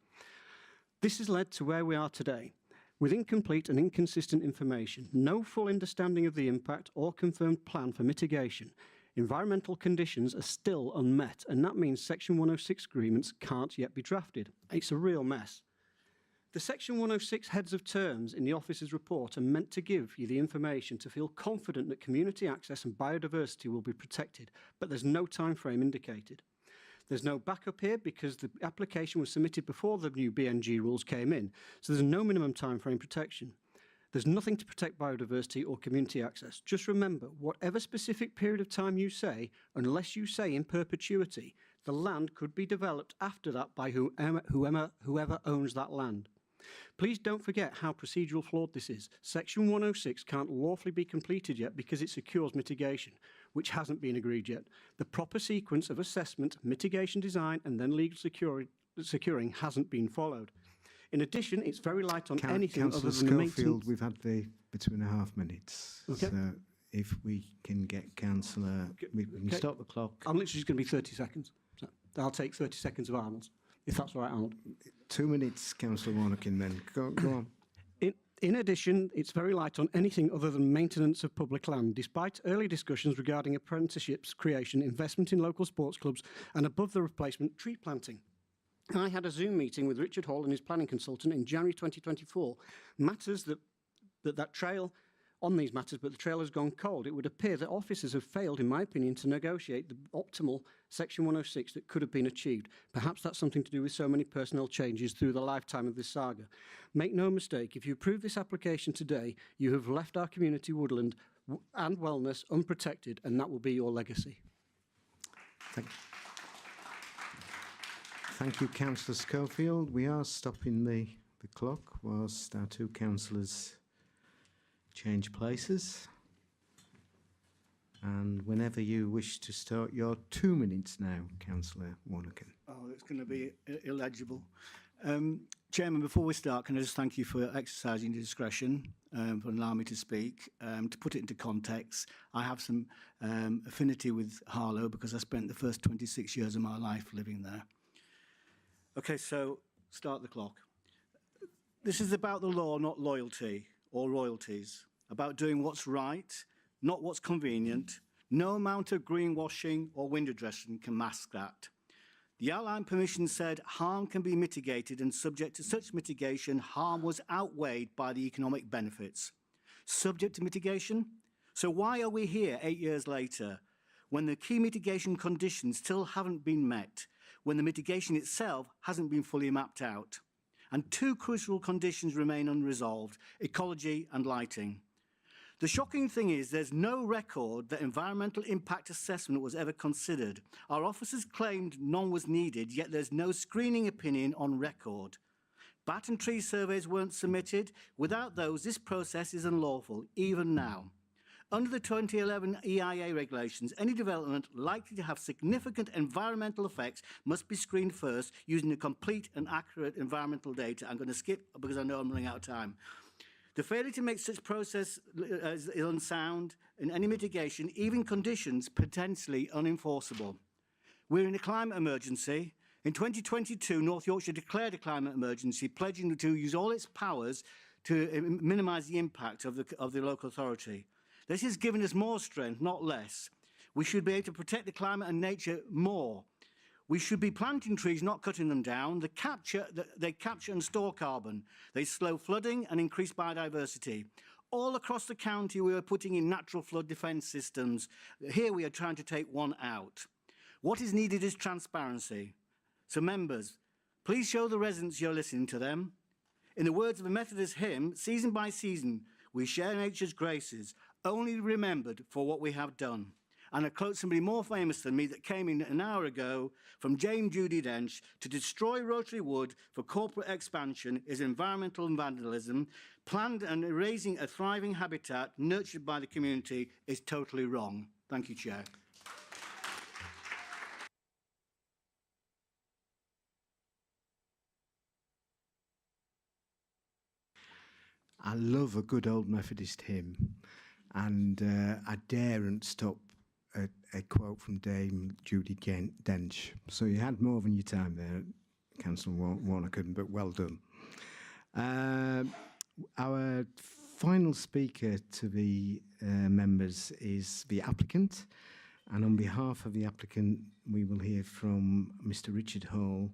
This has led to where we are today, with incomplete and inconsistent information, no full understanding of the impact or confirmed plan for mitigation. Environmental conditions are still unmet, and that means Section 106 agreements can't yet be drafted. It's a real mess. The Section 106 heads of terms in the officer's report are meant to give you the information to feel confident that community access and biodiversity will be protected, but there's no time frame indicated. There's no backup here because the application was submitted before the new BNG rules came in, so there's no minimum time frame protection. There's nothing to protect biodiversity or community access. Just remember, whatever specific period of time you say, unless you say in perpetuity, the land could be developed after that by whoever owns that land. Please don't forget how procedural flawed this is. Section 106 can't lawfully be completed yet because it secures mitigation, which hasn't been agreed yet. The proper sequence of assessment, mitigation design, and then legal securing hasn't been followed. In addition, it's very light on anything other than the maintenance. Schofield, we've had the 2.5 minutes. Okay. So if we can get Councillor, we can stop the clock. I'm literally just going to be 30 seconds. So I'll take 30 seconds of Arnold's, if that's all right, Arnold. 2 minutes, Councillor Warnock-in, then. Go on. In addition, it's very light on anything other than maintenance of public land, despite early discussions regarding apprenticeships, creation, investment in local sports clubs, and above the replacement, tree planting. I had a Zoom meeting with Richard Hall and his planning consultant in January 2024. Matters that trail on these matters, but the trail has gone cold. It would appear that officers have failed, in my opinion, to negotiate the optimal Section 106 that could have been achieved. Perhaps that's something to do with so many personnel changes through the lifetime of this saga. Make no mistake, if you approve this application today, you have left our community woodland and wellness unprotected, and that will be your legacy. Thank you, Councillor Schofield. We are stopping the clock whilst our two councillors change places. And whenever you wish to start your 2 minutes now, Councillor Warnock-in. Oh, it's going to be illegible. Chairman, before we start, can I just thank you for exercising your discretion, for allowing me to speak. To put it into context, I have some affinity with Harlow because I spent the first 26 years of my life living there. Okay, so start the clock. This is about the law, not loyalty or royalties. About doing what's right, not what's convenient. No amount of greenwashing or window dressing can mask that. The outline permission said harm can be mitigated, and subject to such mitigation, harm was outweighed by the economic benefits. Subject to mitigation? So why are we here 8 years later when the key mitigation conditions still haven't been met, when the mitigation itself hasn't been fully mapped out? And two crucial conditions remain unresolved: ecology and lighting. The shocking thing is there's no record that environmental impact assessment was ever considered. Our officers claimed none was needed, yet there's no screening opinion on record. Bat and tree surveys weren't submitted. Without those, this process is unlawful, even now. Under the 2011 EIA regulations, any development likely to have significant environmental effects must be screened first using the complete and accurate environmental data. I'm going to skip because I know I'm running out of time. The failure to make such process is unsound, and any mitigation, even conditions, potentially unenforceable. We're in a climate emergency. In 2022, North Yorkshire declared a climate emergency, pledging to use all its powers to minimise the impact of the local authority. This has given us more strength, not less. We should be able to protect the climate and nature more. We should be planting trees, not cutting them down. They capture and store carbon. They slow flooding and increase biodiversity. All across the county, we are putting in natural flood defence systems. Here we are trying to take one out. What is needed is transparency. So members, please show the residents you're listening to them. In the words of a Methodist hymn, season by season, we share nature's graces, only remembered for what we have done. And I quote somebody more famous than me that came in an hour ago: from Jane Judi Dench, to destroy Rotary Wood for corporate expansion is environmental vandalism. Planned and erasing a thriving habitat nurtured by the community is totally wrong. Thank you, Chair. I love a good old Methodist hymn, and I daren't stop a quote from Dame Judy Dench. So you had more than your time there, Councillor Warner couldn't, but well done. Our final speaker to the members is the applicant, and on behalf of the applicant, we will hear from Mr. Richard Hall,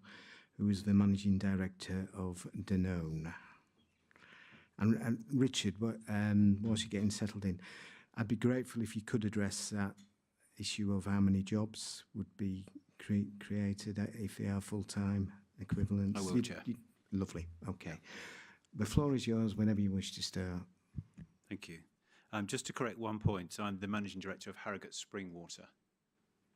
who is the Managing Director of Danone. And Richard, whilst you're getting settled in, I'd be grateful if you could address that issue of how many jobs would be created if they are full-time equivalents. I will, Chair. Lovely, okay. The floor is yours whenever you wish to start. Thank you. Just to correct one point, I'm the Managing Director of Harrogate Spring Water.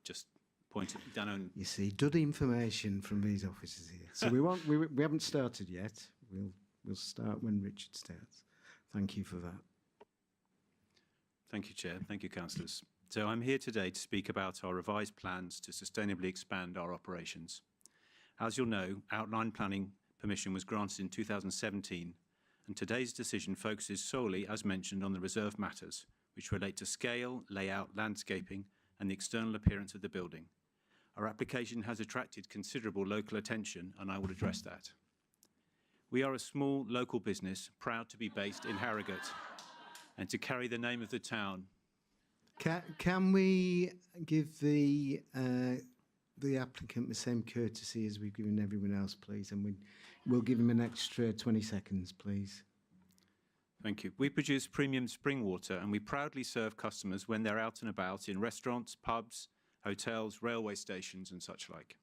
Just point at Danone. You see, duddy information from these officers here. So we haven't started yet. We'll start when Richard starts. Thank you for that. Thank you, Chair. Thank you, councillors. So I'm here today to speak about our revised plans to sustainably expand our operations. As you'll know, outline planning permission was granted in 2017, and today's decision focuses solely, as mentioned, on the reserve matters, which relate to scale, layout, landscaping, and the external appearance of the building. Our application has attracted considerable local attention, and I will address that. We are a small local business, proud to be based in Harrogate and to carry the name of the town. Can we give the applicant the same courtesy as we've given everyone else, please? And we'll give him an extra 20 seconds, please. Thank you. We produce premium spring water, and we proudly serve customers when they're out and about in restaurants, pubs, hotels, railway stations, and such like.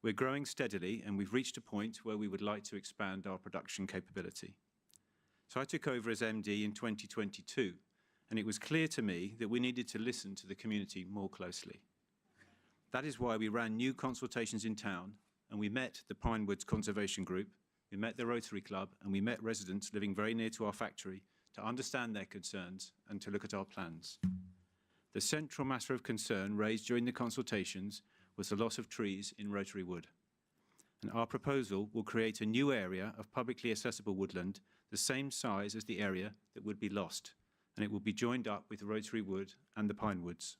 We're growing steadily, and we've reached a point where we would like to expand our production capability. So I took over as MD in 2022, and it was clear to me that we needed to listen to the community more closely. That is why we ran new consultations in town, and we met the Pinewoods Conservation Group, we met the Rotary Club, and we met residents living very near to our factory to understand their concerns and to look at our plans. The central matter of concern raised during the consultations was the loss of trees in Rotary Wood. And our proposal will create a new area of publicly accessible woodland the same size as the area that would be lost, and it will be joined up with Rotary Wood and the Pinewoods.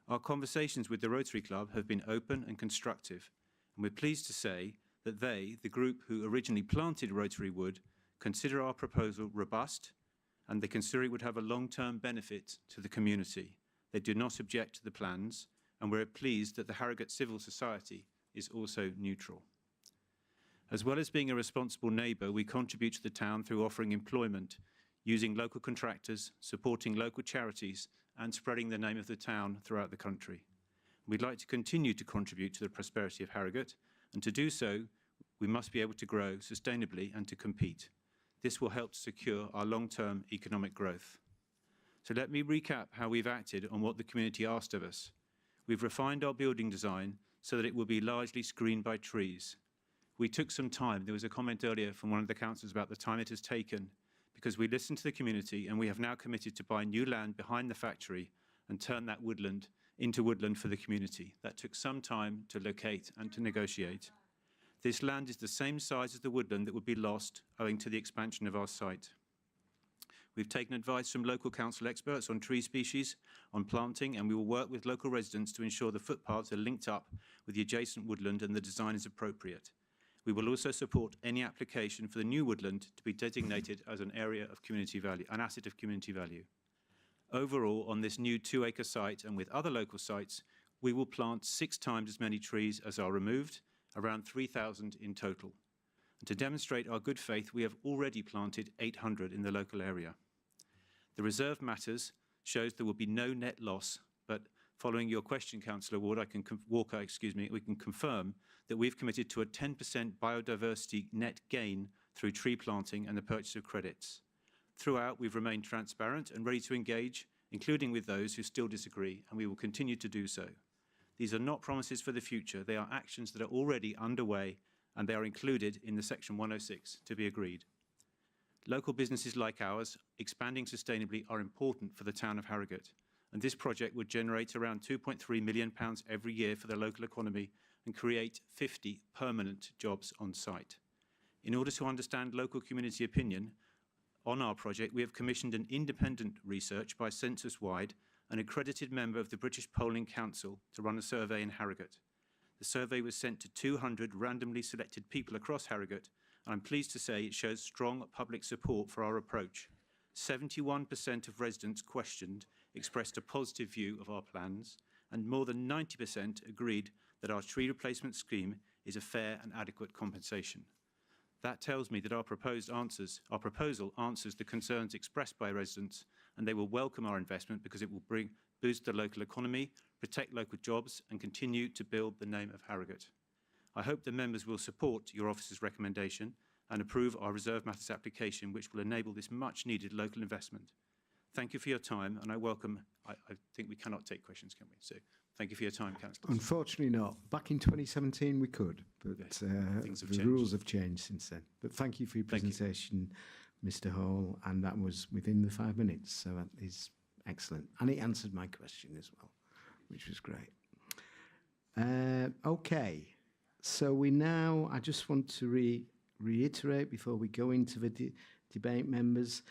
Our conversations with the Rotary Club have been open and constructive, and we're pleased to say that they, the group who originally planted Rotary Wood, consider our proposal robust, and they consider it would have a long-term benefit to the community. They do not object to the plans, and we're pleased that the Harrogate Civil Society is also neutral. As well as being a responsible neighbour, we contribute to the town through offering employment, using local contractors, supporting local charities, and spreading the name of the town throughout the country. We'd like to continue to contribute to the prosperity of Harrogate, and to do so, we must be able to grow sustainably and to compete. This will help to secure our long-term economic growth. So let me recap how we've acted on what the community asked of us. We've refined our building design so that it will be largely screened by trees. We took some time. There was a comment earlier from one of the councillors about the time it has taken, because we listened to the community, and we have now committed to buy new land behind the factory and turn that woodland into woodland for the community. That took some time to locate and to negotiate. This land is the same size as the woodland that would be lost owing to the expansion of our site. We've taken advice from local council experts on tree species, on planting, and we will work with local residents to ensure the footpaths are linked up with the adjacent woodland and the design is appropriate. We will also support any application for the new woodland to be designated as an area of community value, an asset of community value. Overall, on this new 2-acre site and with other local sites, we will plant 6 times as many trees as are removed, around 3,000 in total. And to demonstrate our good faith, we have already planted 800 in the local area. The reserve matters shows there will be no net loss, but following your question, Councillor Ward, we can confirm that we've committed to a 10% biodiversity net gain through tree planting and the purchase of credits. Throughout, we've remained transparent and ready to engage, including with those who still disagree, and we will continue to do so. These are not promises for the future. They are actions that are already underway, and they are included in the Section 106 to be agreed. Local businesses like ours, expanding sustainably, are important for the town of Harrogate, and this project would generate around £2.3 million every year for the local economy and create 50 permanent jobs on site. In order to understand local community opinion, On our project, we have commissioned an independent research by Census Wide, an accredited member of the British Polling Council, to run a survey in Harrogate. The survey was sent to 200 randomly selected people across Harrogate, and I'm pleased to say it shows strong public support for our approach. 71% of residents questioned expressed a positive view of our plans, and more than 90% agreed that our tree replacement scheme is a fair and adequate compensation. That tells me that our proposal answers the concerns expressed by residents, and they will welcome our investment because it will boost the local economy, protect local jobs, and continue to build the name of Harrogate. I hope the members will support your office's recommendation and approve our Reserve Matters application, which will enable this much-needed local investment. Thank you for your time, and I think we cannot take questions, can we? So thank you for your time, councillors. Unfortunately not. Back in 2017 we could, but Yes, the rules have changed since then. But thank you for your presentation, Mr. Hall, and that was within the 5 minutes, so that is excellent. And it answered my question as well, which was great. Okay, so I just want to reiterate before we go into the debate, members,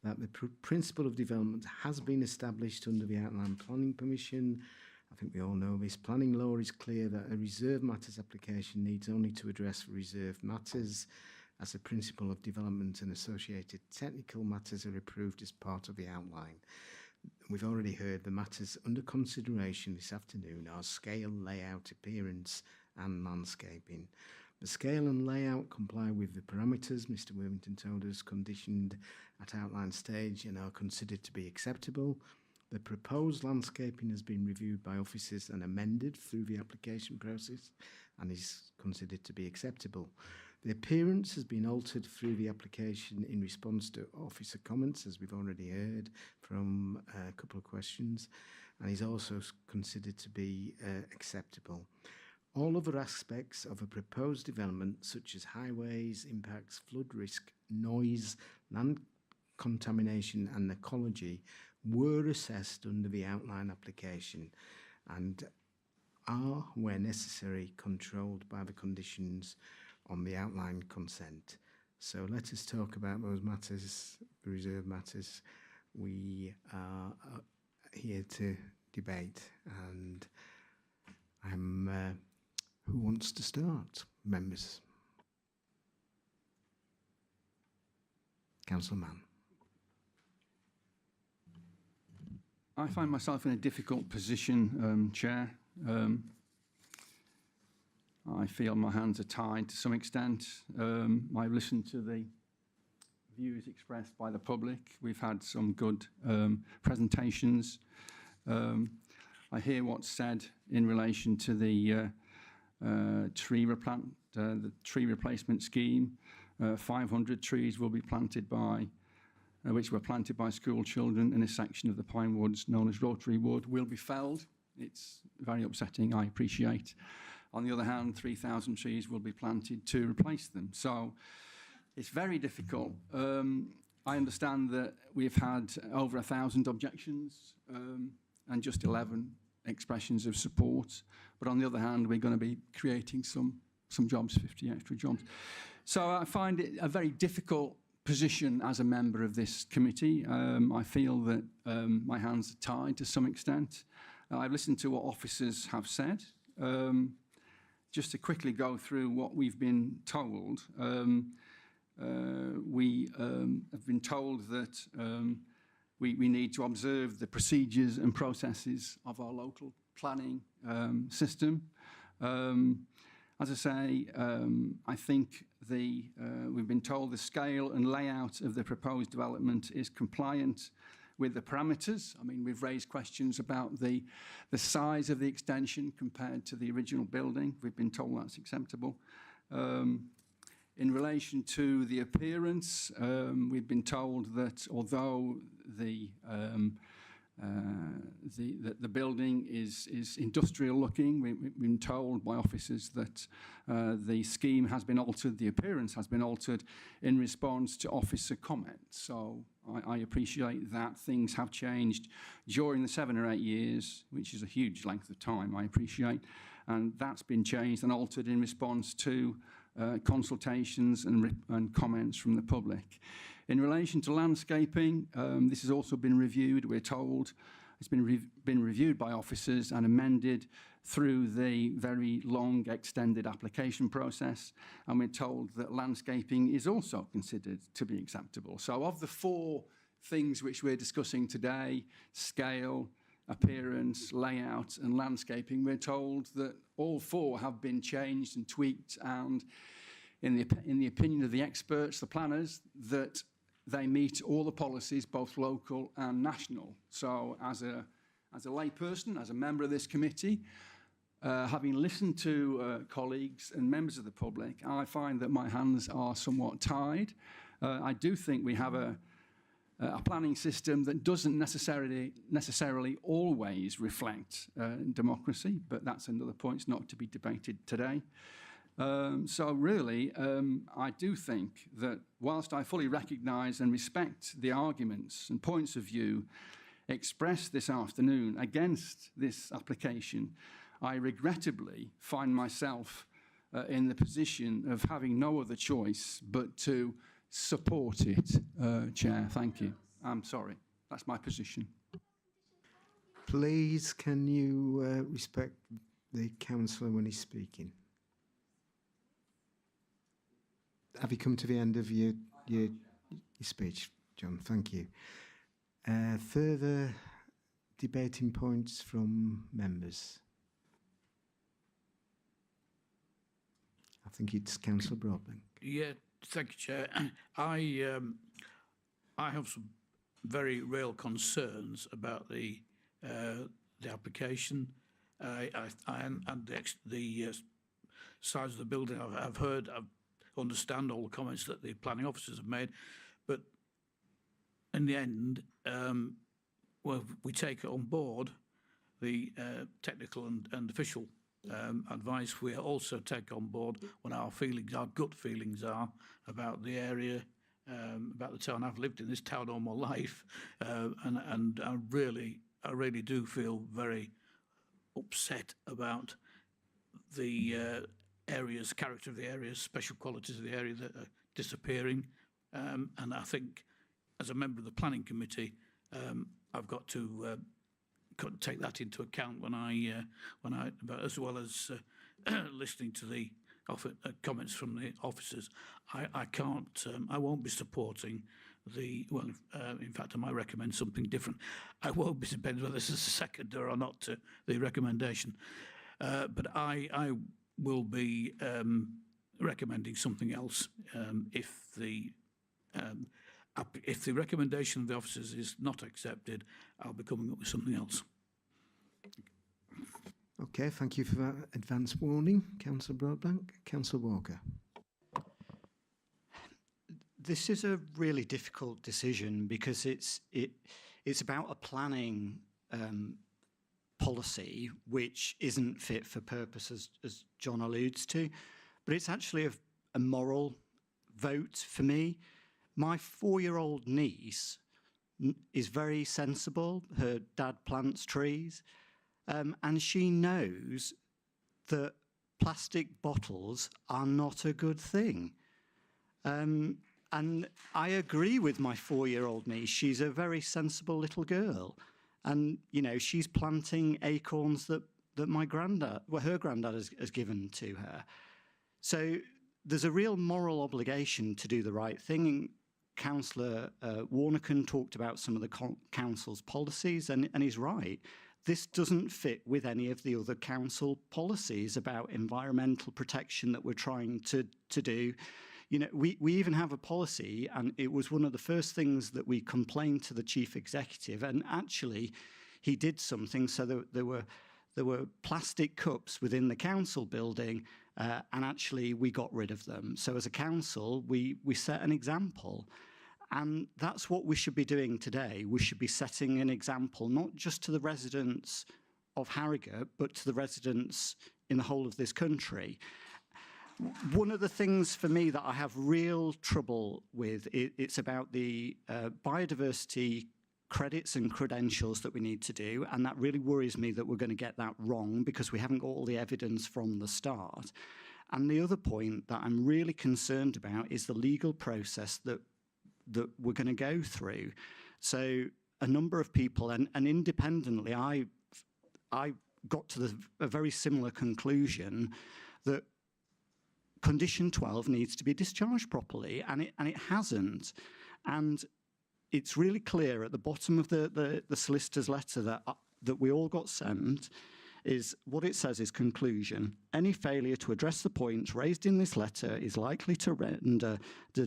that the principle of development has been established under the Outline Planning Permission. I think we all know this. Planning law is clear that a reserve matters application needs only to address reserved matters, as a principle of development and associated technical matters are approved as part of the outline. We've already heard the matters under consideration this afternoon are scale, layout, appearance and landscaping. The scale and layout comply with the parameters Mr. Worthington told us conditioned at outline stage and are considered to be acceptable. The proposed landscaping has been reviewed by officers and amended through the application process and is considered to be acceptable. The appearance has been altered through the application in response to officer comments, as we've already heard from a couple of questions, and is also considered to be acceptable. All other aspects of a proposed development, such as highways, impacts, flood risk, noise, land contamination and ecology, were assessed under the outline application and are, where necessary, controlled by the conditions on the outline consent. So let us talk about those matters, the reserve matters. We are here to debate, and who wants to start? Members. Councillor Mann. I find myself in a difficult position, Chair. I feel my hands are tied to some extent. I've listened to the views expressed by the public. We've had some good presentations. I hear what's said in relation to the tree replacement scheme. 500 trees will be planted which were planted by school children in a section of the pine woods known as Rotary Wood, will be felled. It's very upsetting, I appreciate. On the other hand, 3,000 trees will be planted to replace them. So it's very difficult. I understand that we've had over 1,000 objections and just 11 expressions of support. But on the other hand, we're going to be creating some jobs, 50 extra jobs. So I find it a very difficult position as a member of this committee. I feel that my hands are tied to some extent. I've listened to what officers have said. Just to quickly go through what we've been told, we have been told that we need to observe the procedures and processes of our local planning system. As I say, I think we've been told the scale and layout of the proposed development is compliant with the parameters. I mean, we've raised questions about the size of the extension compared to the original building. We've been told that's acceptable. In relation to the appearance, we've been told that although the building is industrial looking, we've been told by officers that the scheme has been altered, the appearance has been altered in response to officer comments. So I appreciate that things have changed during the 7 or 8 years, which is a huge length of time, I appreciate. And that's been changed and altered in response to consultations and comments from the public. In relation to landscaping, this has also been reviewed, we're told. It's been reviewed by officers and amended through the very long extended application process, and we're told that landscaping is also considered to be acceptable. So of the 4 things which we're discussing today, scale, appearance, layout and landscaping, we're told that all 4 have been changed and tweaked, and in the opinion of the experts, the planners, that they meet all the policies, both local and national. So as a layperson, as a member of this committee, having listened to colleagues and members of the public, I find that my hands are somewhat tied. I do think we have a planning system that doesn't necessarily always reflect democracy, but that's another point. It's not to be debated today. So really, I do think that whilst I fully recognise and respect the arguments and points of view expressed this afternoon against this application, I regrettably find myself in the position of having no other choice but to support it, Chair. Thank you. I'm sorry. That's my position. Please, can you respect the councillor when he's speaking? Have you come to the end of your speech, John? Thank you. Further debating points from members? I think it's Councillor Broadbent. Yeah, thank you, Chair. I have some very real concerns about the application and the size of the building. I've heard, I understand all the comments that the planning officers have made, but in the end, well, we take on board the technical and official advice. We also take on board what our gut feelings are about the area, about the town. I've lived in this town all my life, and I really do feel very upset about the areas, character of the areas, special qualities of the area that are disappearing. And I think, as a member of the planning committee, I've got to take that into account when I as well as listening to the comments from the officers. I can't, I won't be supporting the, well, in fact, I might recommend something different. I won't be depending whether this is a seconder or not to the recommendation. But I will be recommending something else if the recommendation of the officers is not accepted. I'll be coming up with something else. Okay, thank you for that advance warning, Councillor Broadbent. Councillor Walker. This is a really difficult decision because it's about a planning policy which isn't fit for purpose, as John alludes to, but it's actually a moral vote for me. My 4-year-old niece is very sensible. Her dad plants trees, and she knows that plastic bottles are not a good thing. And I agree with my 4-year-old niece. She's a very sensible little girl. And, you know, she's planting acorns that my granddad, well, her granddad has given to her. So there's a real moral obligation to do the right thing. Councillor Warnecan talked about some of the council's policies, and he's right. This doesn't fit with any of the other council policies about environmental protection that we're trying to do. You know, we even have a policy, and it was one of the first things that we complained to the chief executive, and actually he did something. So there were plastic cups within the council building, and actually we got rid of them. So as a council, we set an example. And that's what we should be doing today. We should be setting an example, not just to the residents of Harrogate, but to the residents in the whole of this country. One of the things for me that I have real trouble with, it's about the biodiversity credits and credentials that we need to do, and that really worries me that we're going to get that wrong because we haven't got all the evidence from the start. And the other point that I'm really concerned about is the legal process that we're going to go through. So a number of people, and independently, I got to a very similar conclusion that condition 12 needs to be discharged properly, and it hasn't. And it's really clear at the bottom of the solicitor's letter that we all got sent, is what it says is conclusion. Any failure to address the points raised in this letter is likely to render the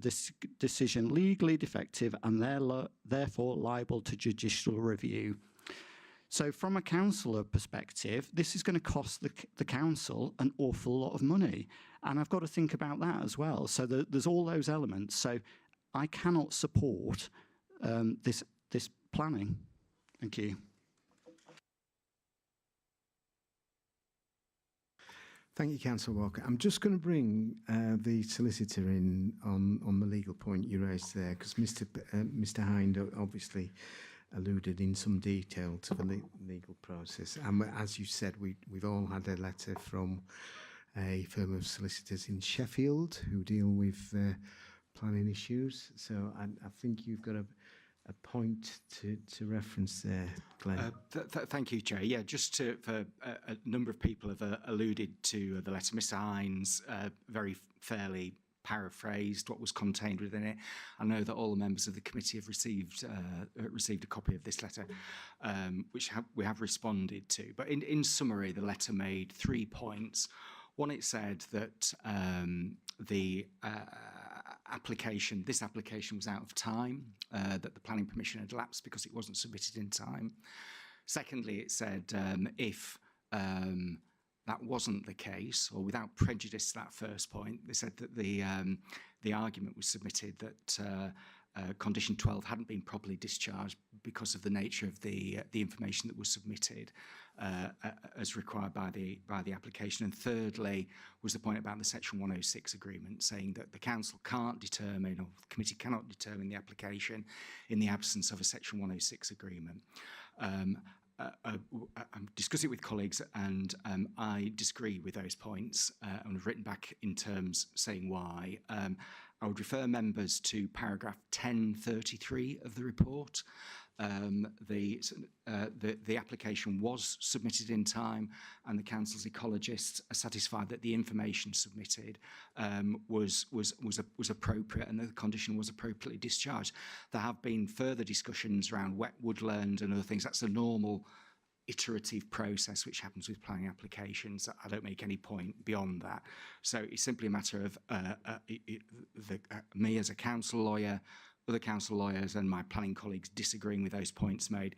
decision legally defective and therefore liable to judicial review. So from a councillor perspective, this is going to cost the council an awful lot of money. And I've got to think about that as well. So there's all those elements. So I cannot support this planning. Thank you. Thank you, Councillor Walker. I'm just going to bring the solicitor in on the legal point you raised there, because Mr. Hind obviously alluded in some detail to the legal process. And as you said, we've all had a letter from a firm of solicitors in Sheffield who deal with planning issues. So I think you've got a point to reference there, Glenn. Thank you, Chair. Yeah, just for a number of people have alluded to the letter. Mr. Hines very fairly paraphrased what was contained within it. I know that all the members of the committee have received a copy of this letter, which we have responded to. But in summary, the letter made 3 points. One, it said that this application was out of time, that the planning permission had lapsed because it wasn't submitted in time. Secondly, it said if that wasn't the case, or without prejudice to that first point, they said that the argument was submitted that condition 12 hadn't been properly discharged because of the nature of the information that was submitted as required by the application. And thirdly was the point about the Section 106 agreement, saying that the council can't determine, or the committee cannot determine the application in the absence of a Section 106 agreement. I'm discussing it with colleagues, and I disagree with those points, and have written back in terms saying why. I would refer members to paragraph 1033 of the report. The application was submitted in time, and the council's ecologists are satisfied that the information submitted was appropriate and that the condition was appropriately discharged. There have been further discussions around wet woodland and other things. That's a normal iterative process which happens with planning applications. I don't make any point beyond that. So it's simply a matter of me as a council lawyer, other council lawyers and my planning colleagues disagreeing with those points made.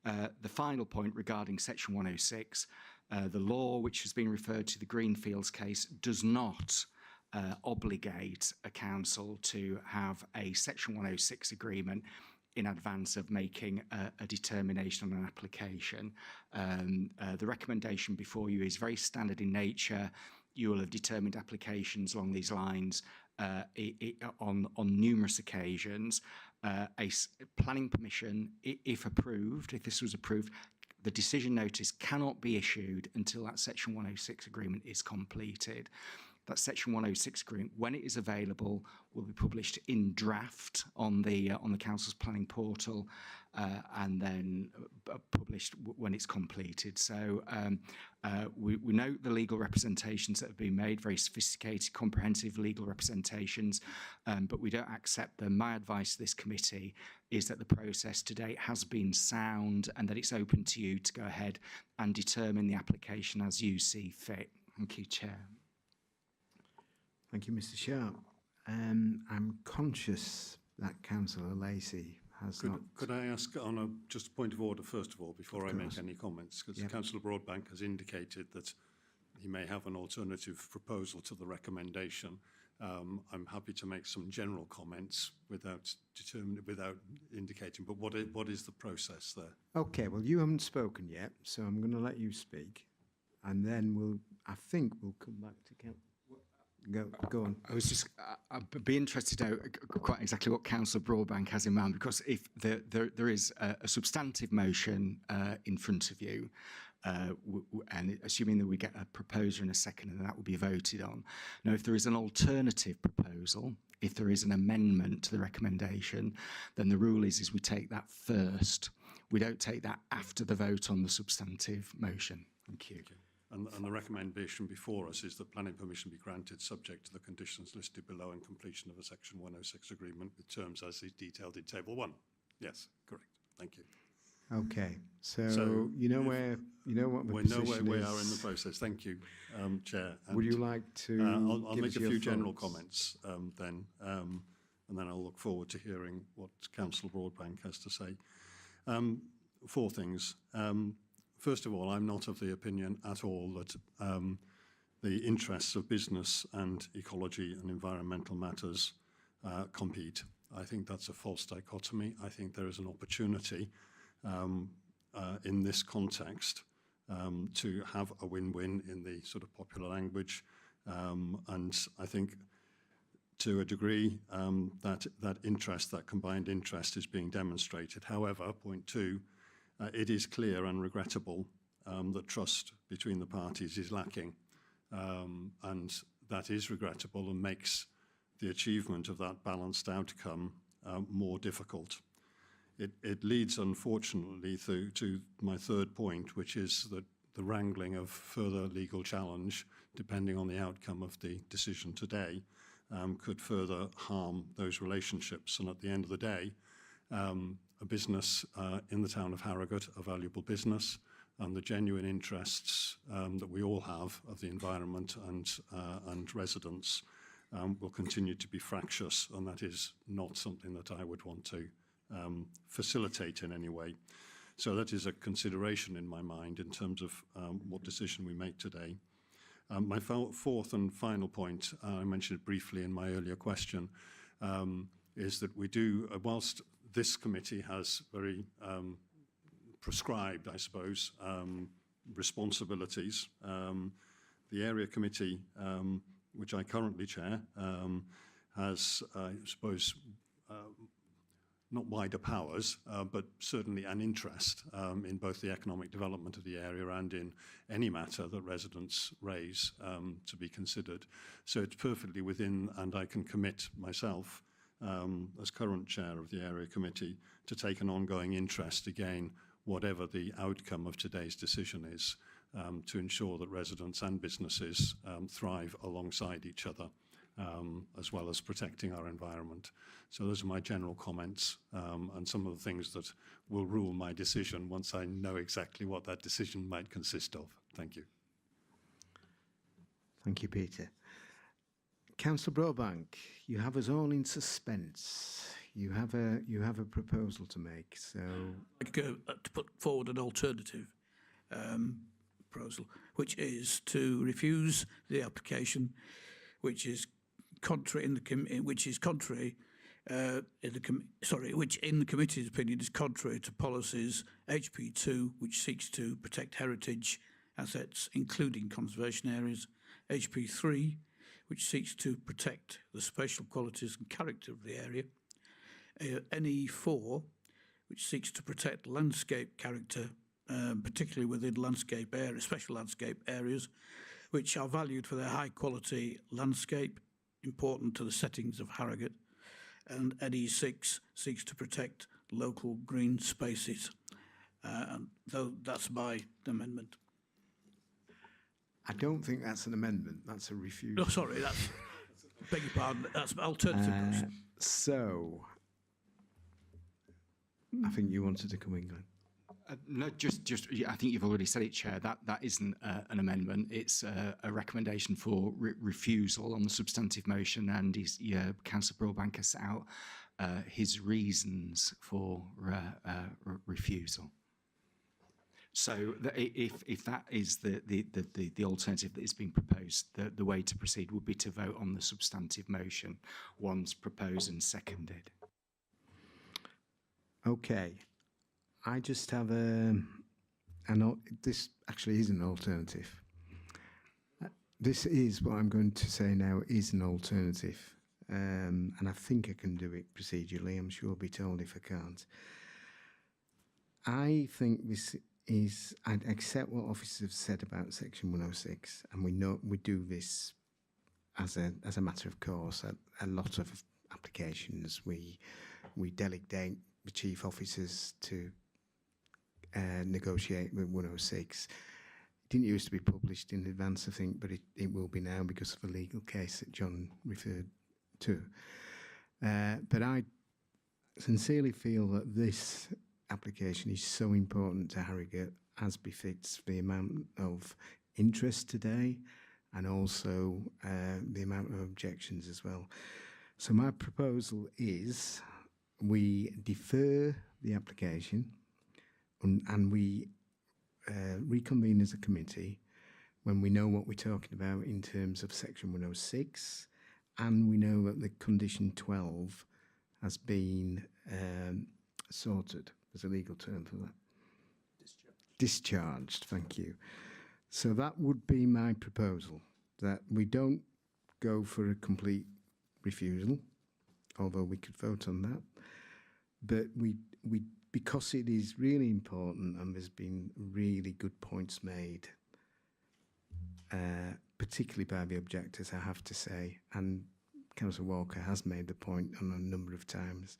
The final point regarding Section 106, the law which has been referred to, the Greenfields case, does not obligate a council to have a Section 106 agreement in advance of making a determination on an application. The recommendation before you is very standard in nature. You will have determined applications along these lines on numerous occasions. A planning permission, if approved, if this was approved, the decision notice cannot be issued until that Section 106 agreement is completed. That Section 106 agreement, when it is available, will be published in draft on the council's planning portal, and then published when it's completed. So we note the legal representations that have been made, very sophisticated, comprehensive legal representations, but we don't accept them. My advice to this committee is that the process to date has been sound, and that it's open to you to go ahead and determine the application as you see fit. Thank you, Chair. Thank you, Mr. Sharp. I'm conscious that Councillor Lacey has not... Could I ask on just a point of order, first of all, before I make any comments? Because Councillor Broadbank has indicated that he may have an alternative proposal to the recommendation. I'm happy to make some general comments without indicating, but what is the process there? Okay, well, you haven't spoken yet, so I'm going to let you speak, and then I think we'll come back to Councillor. Go on. I'd be interested to know quite exactly what Councillor Broadbank has in mind, because if there is a substantive motion in front of you, and assuming that we get a proposer and a second, and that will be voted on. Now, if there is an alternative proposal, if there is an amendment to the recommendation, then the rule is we take that first. We don't take that after the vote on the substantive motion. Thank you. And the recommendation before us is that planning permission be granted subject to the conditions listed below and completion of a Section 106 agreement with terms as is detailed in Table 1. Yes, correct. Thank you. Okay, so you know what the we position know where we is. are in the process. Thank you, Chair. Would you like to I'll give make us a your few general thoughts? comments then, and then I'll look forward to hearing what Councillor Broadbank has to say. 4 things. First of all, I'm not of the opinion at all that the interests of business and ecology and environmental matters compete. I think that's a false dichotomy. I think there is an opportunity in this context to have a win-win in the sort of popular language, and I think to a degree that interest, that combined interest, is being demonstrated. However, point 2, it is clear and regrettable that trust between the parties is lacking, and that is regrettable and makes the achievement of that balanced outcome more difficult. It leads, unfortunately, to my 3rd point, which is that the wrangling of further legal challenge, depending on the outcome of the decision today, could further harm those relationships. And at the end of the day, a business in the town of Harrogate, a valuable business, and the genuine interests that we all have of the environment and residents will continue to be fractious, and that is not something that I would want to facilitate in any way. So that is a consideration in my mind in terms of what decision we make today. My 4th and final point, I mentioned it briefly in my earlier question, is that we do, whilst this committee has very prescribed, I suppose, responsibilities, the area committee, which I currently chair, has, I suppose, not wider powers, but certainly an interest in both the economic development of the area and in any matter that residents raise to be considered. So it's perfectly within, and I can commit myself as current chair of the area committee to take an ongoing interest, again, whatever the outcome of today's decision is, to ensure that residents and businesses thrive alongside each other, as well as protecting our environment. So those are my general comments and some of the things that will rule my decision once I know exactly what that decision might consist of. Thank you. Thank you, Peter. Councillor Broadbank, you have us all in suspense. You have a proposal to make, so... I'd go to put forward an alternative proposal, which is to refuse the application, which in the committee's opinion is contrary to policies HP2, which seeks to protect heritage assets, including conservation areas, HP3, which seeks to protect the spatial qualities and character of the area, NE4, which seeks to protect landscape character, particularly within landscape areas, special landscape areas, which are valued for their high quality landscape, important to the settings of Harrogate, and NE6 seeks to protect local green spaces. And that's my amendment. I don't think that's an amendment, that's a refusal. No, sorry, that's, beg your pardon, that's my alternative motion. So, I think you wanted to come in, Glenn. No, just. I think you've already said it, Chair. That isn't an amendment. It's a recommendation for refusal on the substantive motion, and Councillor Broadbank has set out his reasons for refusal. So if that is the alternative that is being proposed, the way to proceed would be to vote on the substantive motion once proposed and seconded. Okay. I just have this actually is an alternative. This is what I'm going to say now is an alternative. And I think I can do it procedurally. I'm sure I'll be told if I can't. I think this is I accept what officers have said about Section 106, and we know we do this as a matter of course. A lot of applications we delegate the chief officers to negotiate with 106. It didn't used to be published in advance, I think, but it will be now because of a legal case that John referred to. But I sincerely feel that this application is so important to Harrogate, as befits the amount of interest today and also the amount of objections as well. So my proposal is we defer the application and we reconvene as a committee when we know what we're talking about in terms of Section 106, and we know that the condition 12 has been sorted. There's a legal term for that. Discharged, thank you. So that would be my proposal, that we don't go for a complete refusal, although we could vote on that. But we because it is really important and there's been really good points made, particularly by the objectors, I have to say, and Councillor Walker has made the point on a number of times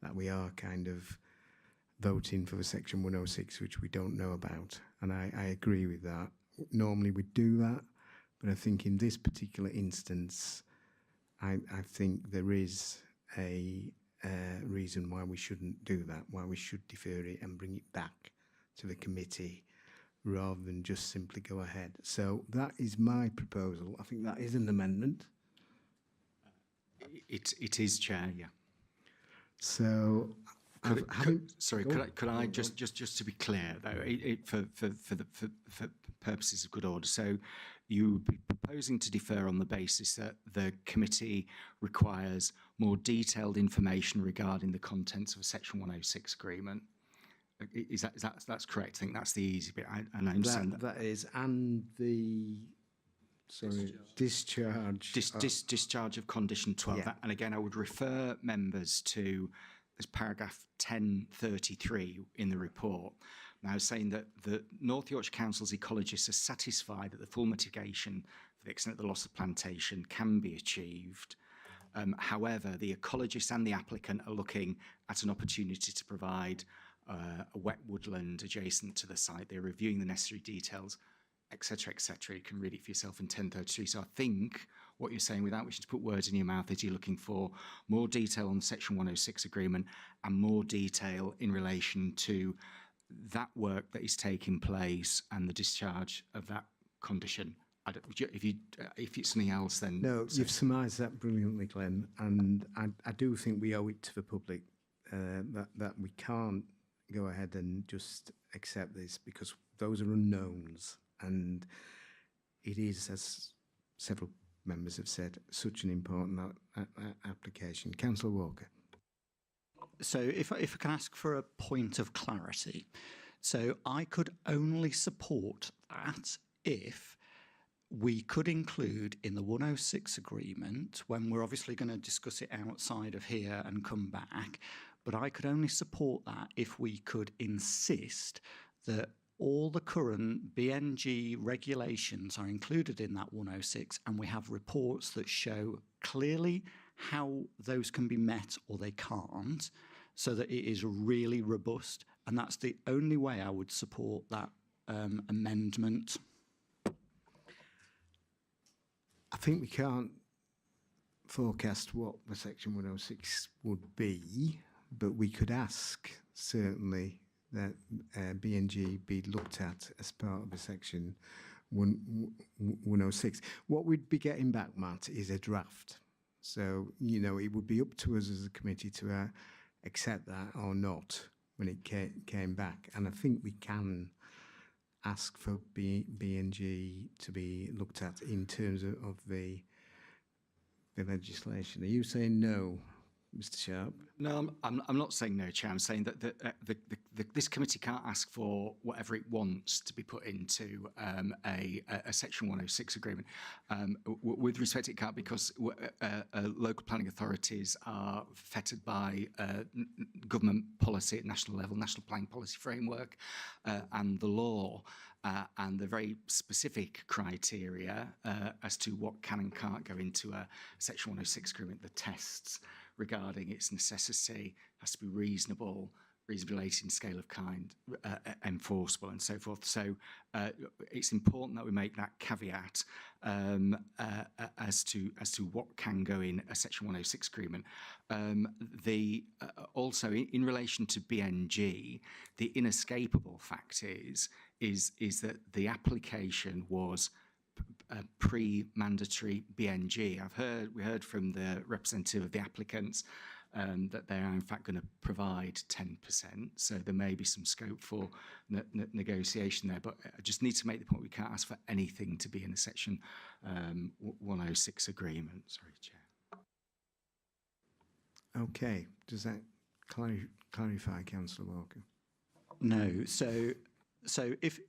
that we are kind of voting for the Section 106, which we don't know about. And I agree with that. Normally we do that, but I think in this particular instance, I think there is a reason why we shouldn't do that, why we should defer it and bring it back to the committee rather than just simply go ahead. So that is my proposal. I think that is an amendment. It is, Chair, yeah. So, could I just to be clear though, for purposes of good order, so you would be proposing to defer on the basis that the committee requires more detailed information regarding the contents of a Section 106 agreement. Is that's correct? I think that's the easy bit. And I understand that is, and the discharge. Discharge of condition 12. Yeah. And again, I would refer members to this paragraph 1033 in the report. Now, saying that the North Yorkshire Council's ecologists are satisfied that the full mitigation for the extent of the loss of plantation can be achieved. However, the ecologists and the applicant are looking at an opportunity to provide a wet woodland adjacent to the site. They're reviewing the necessary details, etc., etc. You can read it for yourself in 1033. So I think what you're saying, without wishing to put words in your mouth, is you're looking for more detail on the Section 106 agreement and more detail in relation to that work that is taking place and the discharge of that condition. If it's something else, then no. You've surmised that brilliantly, Glenn, and I do think we owe it to the public that we can't go ahead and just accept this because those are unknowns, and it is, as several members have said, such an important application. Councillor Walker. So if I can ask for a point of clarity. So I could only support that if we could include in the 106 agreement, when we're obviously going to discuss it outside of here and come back, but I could only support that if we could insist that all the current BNG regulations are included in that 106, and we have reports that show clearly how those can be met or they can't, so that it is really robust. And that's the only way I would support that amendment. I think we can't forecast what the Section 106 would be, but we could ask, certainly, that BNG be looked at as part of the Section 106. What we'd be getting back, Matt, is a draft. So, you know, it would be up to us as a committee to accept that or not when it came back. And I think we can ask for BNG to be looked at in terms of the legislation. Are you saying no, Mr. Sharp? No, I'm not saying no, Chair. I'm saying that this committee can't ask for whatever it wants to be put into a Section 106 agreement. With respect, it can't, because local planning authorities are fettered by government policy policy at national level, national planning policy framework, and the law, and the very specific criteria as to what can and can't go into a Section 106 agreement, the tests regarding its necessity, has to be reasonable, related in scale of kind, enforceable, and so forth. So it's important that we make that caveat as to what can go in a Section 106 agreement. Also, in relation to BNG, the inescapable fact is that the application was pre-mandatory BNG. We heard from the representative of the applicants that they are in fact going to provide 10%. So there may be some scope for negotiation there. But I just need to make the point we can't ask for anything to be in a Section 106 agreement. Sorry, Chair. Okay. Does that clarify, Councillor Walker? No. So if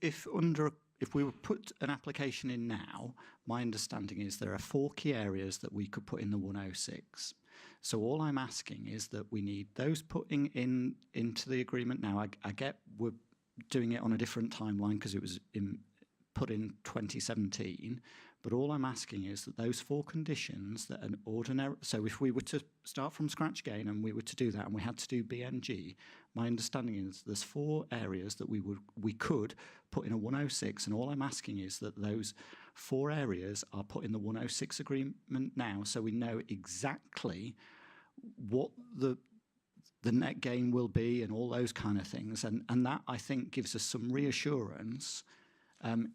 we were put an application in now, my understanding is there are 4 key areas that we could put in the 106. So all I'm asking is that we need those putting into the agreement now. I get we're doing it on a different timeline because it was put in 2017, but all I'm asking is that those 4 conditions that an ordinary, so if we were to start from scratch again and we were to do that and we had to do BNG, my understanding is there's 4 areas that we could put in a 106, and all I'm asking is that those 4 areas are put in the 106 agreement now, so we know exactly what the net gain will be and all those kind of things, and that I think gives us some reassurance.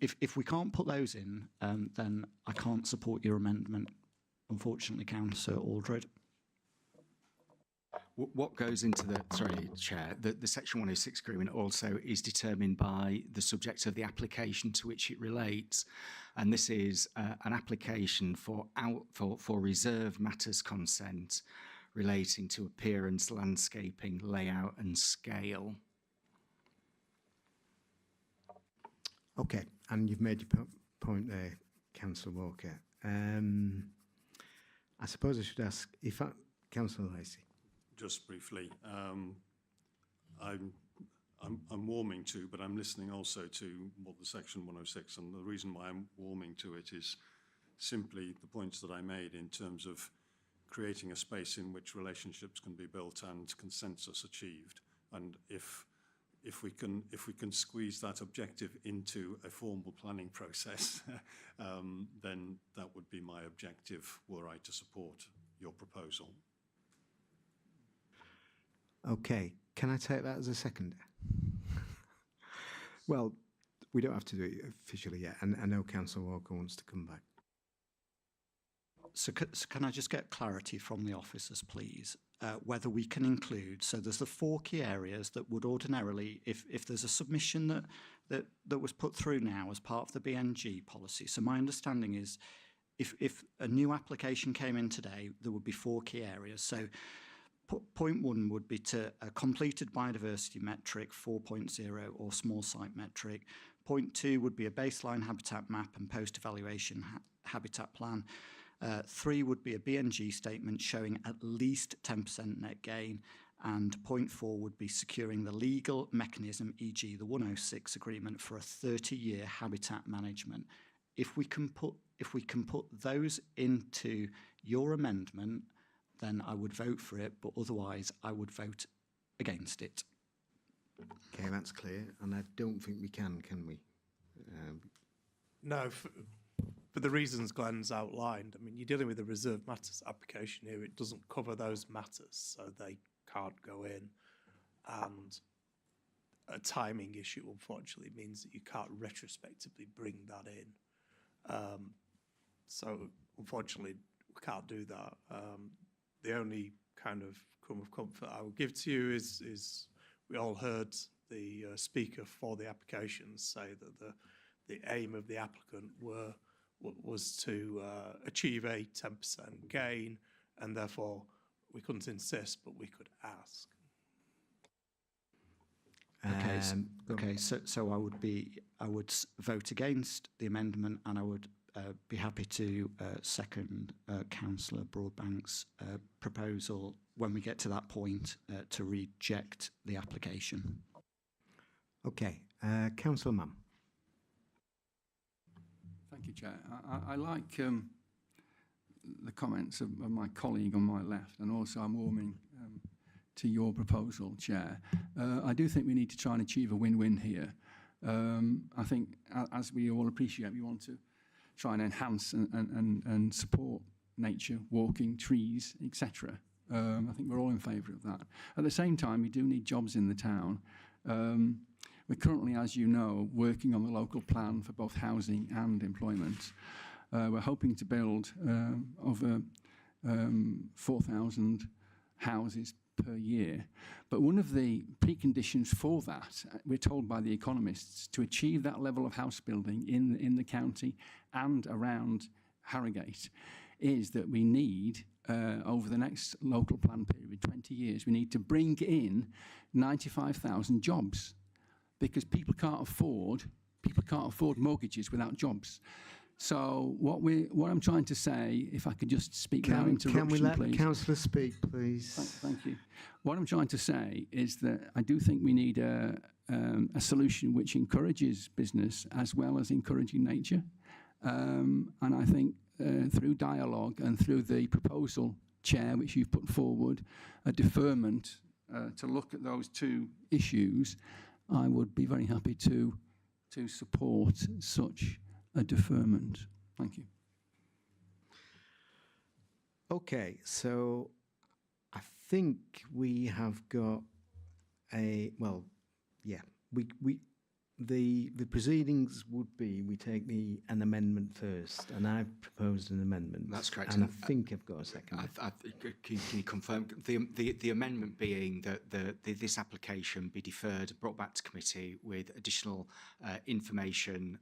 If we can't put those in, then I can't support your amendment, unfortunately, Councillor Aldred. What goes into the Chair, the Section 106 agreement also is determined by the subject of the application to which it relates, and this is an application for reserved matters consent relating to appearance, landscaping, layout, and scale. Okay, and you've made your point there, Councillor Walker. I suppose I should ask if Councillor Lacey. Just briefly, I'm warming to, but I'm listening also to what the Section 106, and the reason why I'm warming to it is simply the points that I made in terms of creating a space in which relationships can be built and consensus achieved. And if we can squeeze that objective into a formal planning process, then that would be my objective were I to support your proposal. Okay, can I take that as a second? Well, we don't have to do it officially yet, and I know Councillor Walker wants to come back. So can I just get clarity from the officers, please, whether we can include, so there's the 4 key areas that would ordinarily, if there's a submission that was put through now as part of the BNG policy, so my understanding is if a new application came in today, there would be 4 key areas. So point 1 would be to a completed biodiversity metric 4.0 or small site metric. Point 2 would be a baseline habitat map and post-evaluation habitat plan. 3 would be a BNG statement showing at least 10% net gain, and point 4 would be securing the legal mechanism, e.g. the 106 agreement for a 30-year habitat management. If we can put those into your amendment, then I would vote for it, but otherwise I would vote against it. Okay, that's clear, and I don't think we can we? No, for the reasons Glenn's outlined. I mean, you're dealing with a reserved matters application here. It doesn't cover those matters, so they can't go in. And a timing issue, unfortunately, means that you can't retrospectively bring that in. So, unfortunately, we can't do that. The only kind of crumb of comfort I will give to you is we all heard the speaker for the applications say that the aim of the applicant was to achieve a 10% gain, and therefore we couldn't insist, but we could ask. Okay, so I would vote against the amendment, and I would be happy to second Councillor Broadbank's proposal when we get to that point to reject the application. Okay, Councillor Mann. Thank you, Chair. I like the comments of my colleague on my left, and also I'm warming to your proposal, Chair. I do think we need to try and achieve a win-win here. I think, as we all appreciate, we want to try and enhance and support nature, walking, trees, etc. I think we're all in favour of that. At the same time, we do need jobs in the town. We're currently, as you know, working on the local plan for both housing and employment. We're hoping to build over 4,000 houses per year. But one of the preconditions for that, we're told by the economists, to achieve that level of house building in the county and around Harrogate, is that we need, over the next local plan period, 20 years, we need to bring in 95,000 jobs, because people can't afford mortgages without jobs. So what I'm trying to say, if I could just speak without interruption, can we let please. the councillor speak, please? Thank you. What I'm trying to say is that I do think we need a solution which encourages business as well as encouraging nature. And I think through dialogue and through the proposal, Chair, which you've put forward, a deferment to look at those two issues, I would be very happy to support such a deferment. Thank you. Okay, so I think we have got the proceedings would be we take an amendment first, and I've proposed an amendment. That's correct. And I think I've got a second. Can you confirm the amendment being that this application be deferred, brought back to committee with additional information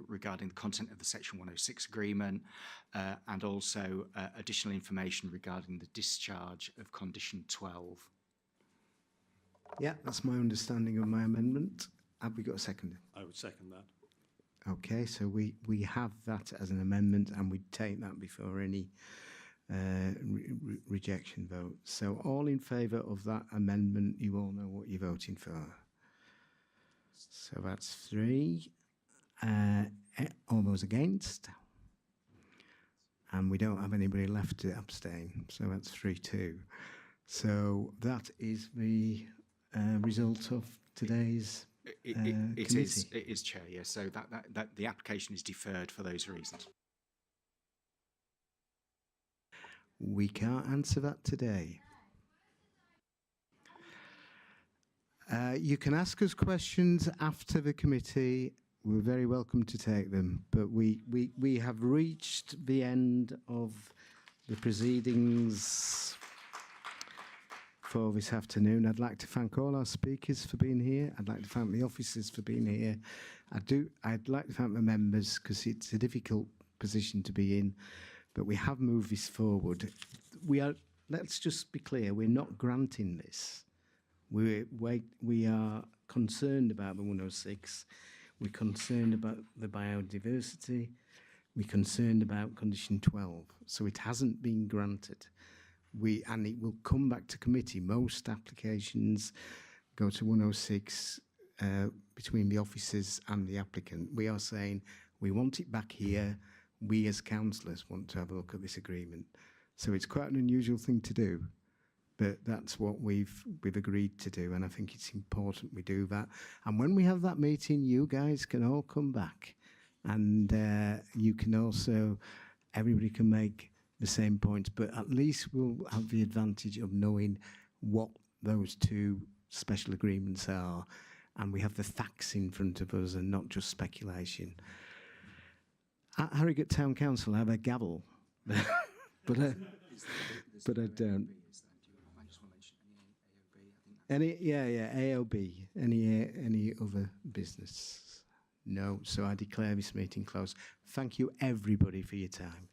regarding the content of the Section 106 agreement, and also additional information regarding the discharge of Condition 12. Yeah, that's my understanding of my amendment. Have we got a second? I would second that. Okay, so we have that as an amendment, and we take that before any rejection vote. So all in favour of that amendment, you all know what you're voting for. So that's 3. All those against? And we don't have anybody left to abstain, so that's 3-2. So that is the result of today's It is, Chair, yes. So that the application is deferred for those reasons. We can't answer that today. You can ask us questions after the committee. We're very welcome to take them, but we have reached the end of the proceedings for this afternoon. I'd like to thank all our speakers for being here. I'd like to thank the officers for being here. I'd like to thank the members, because it's a difficult position to be in, but we have moved this forward. Let's just be clear, we're not granting this. We are concerned about the 106. We're concerned about the biodiversity. We're concerned about Condition 12. So it hasn't been granted. And it will come back to committee. Most applications go to 106 between the officers and the applicant. We are saying we want it back here. We as councillors want to have a look at this agreement. So it's quite an unusual thing to do, but that's what we've agreed to do, and I think it's important we do that. And when we have that meeting, you guys can all come back, and you can also, everybody can make the same points, but at least we'll have the advantage of knowing what those two special agreements are, and we have the facts in front of us and not just speculation. At Harrogate Town Council, I have a gavel, but I don't. AOB. Any other business? No. So I declare this meeting closed. Thank you, everybody, for your time.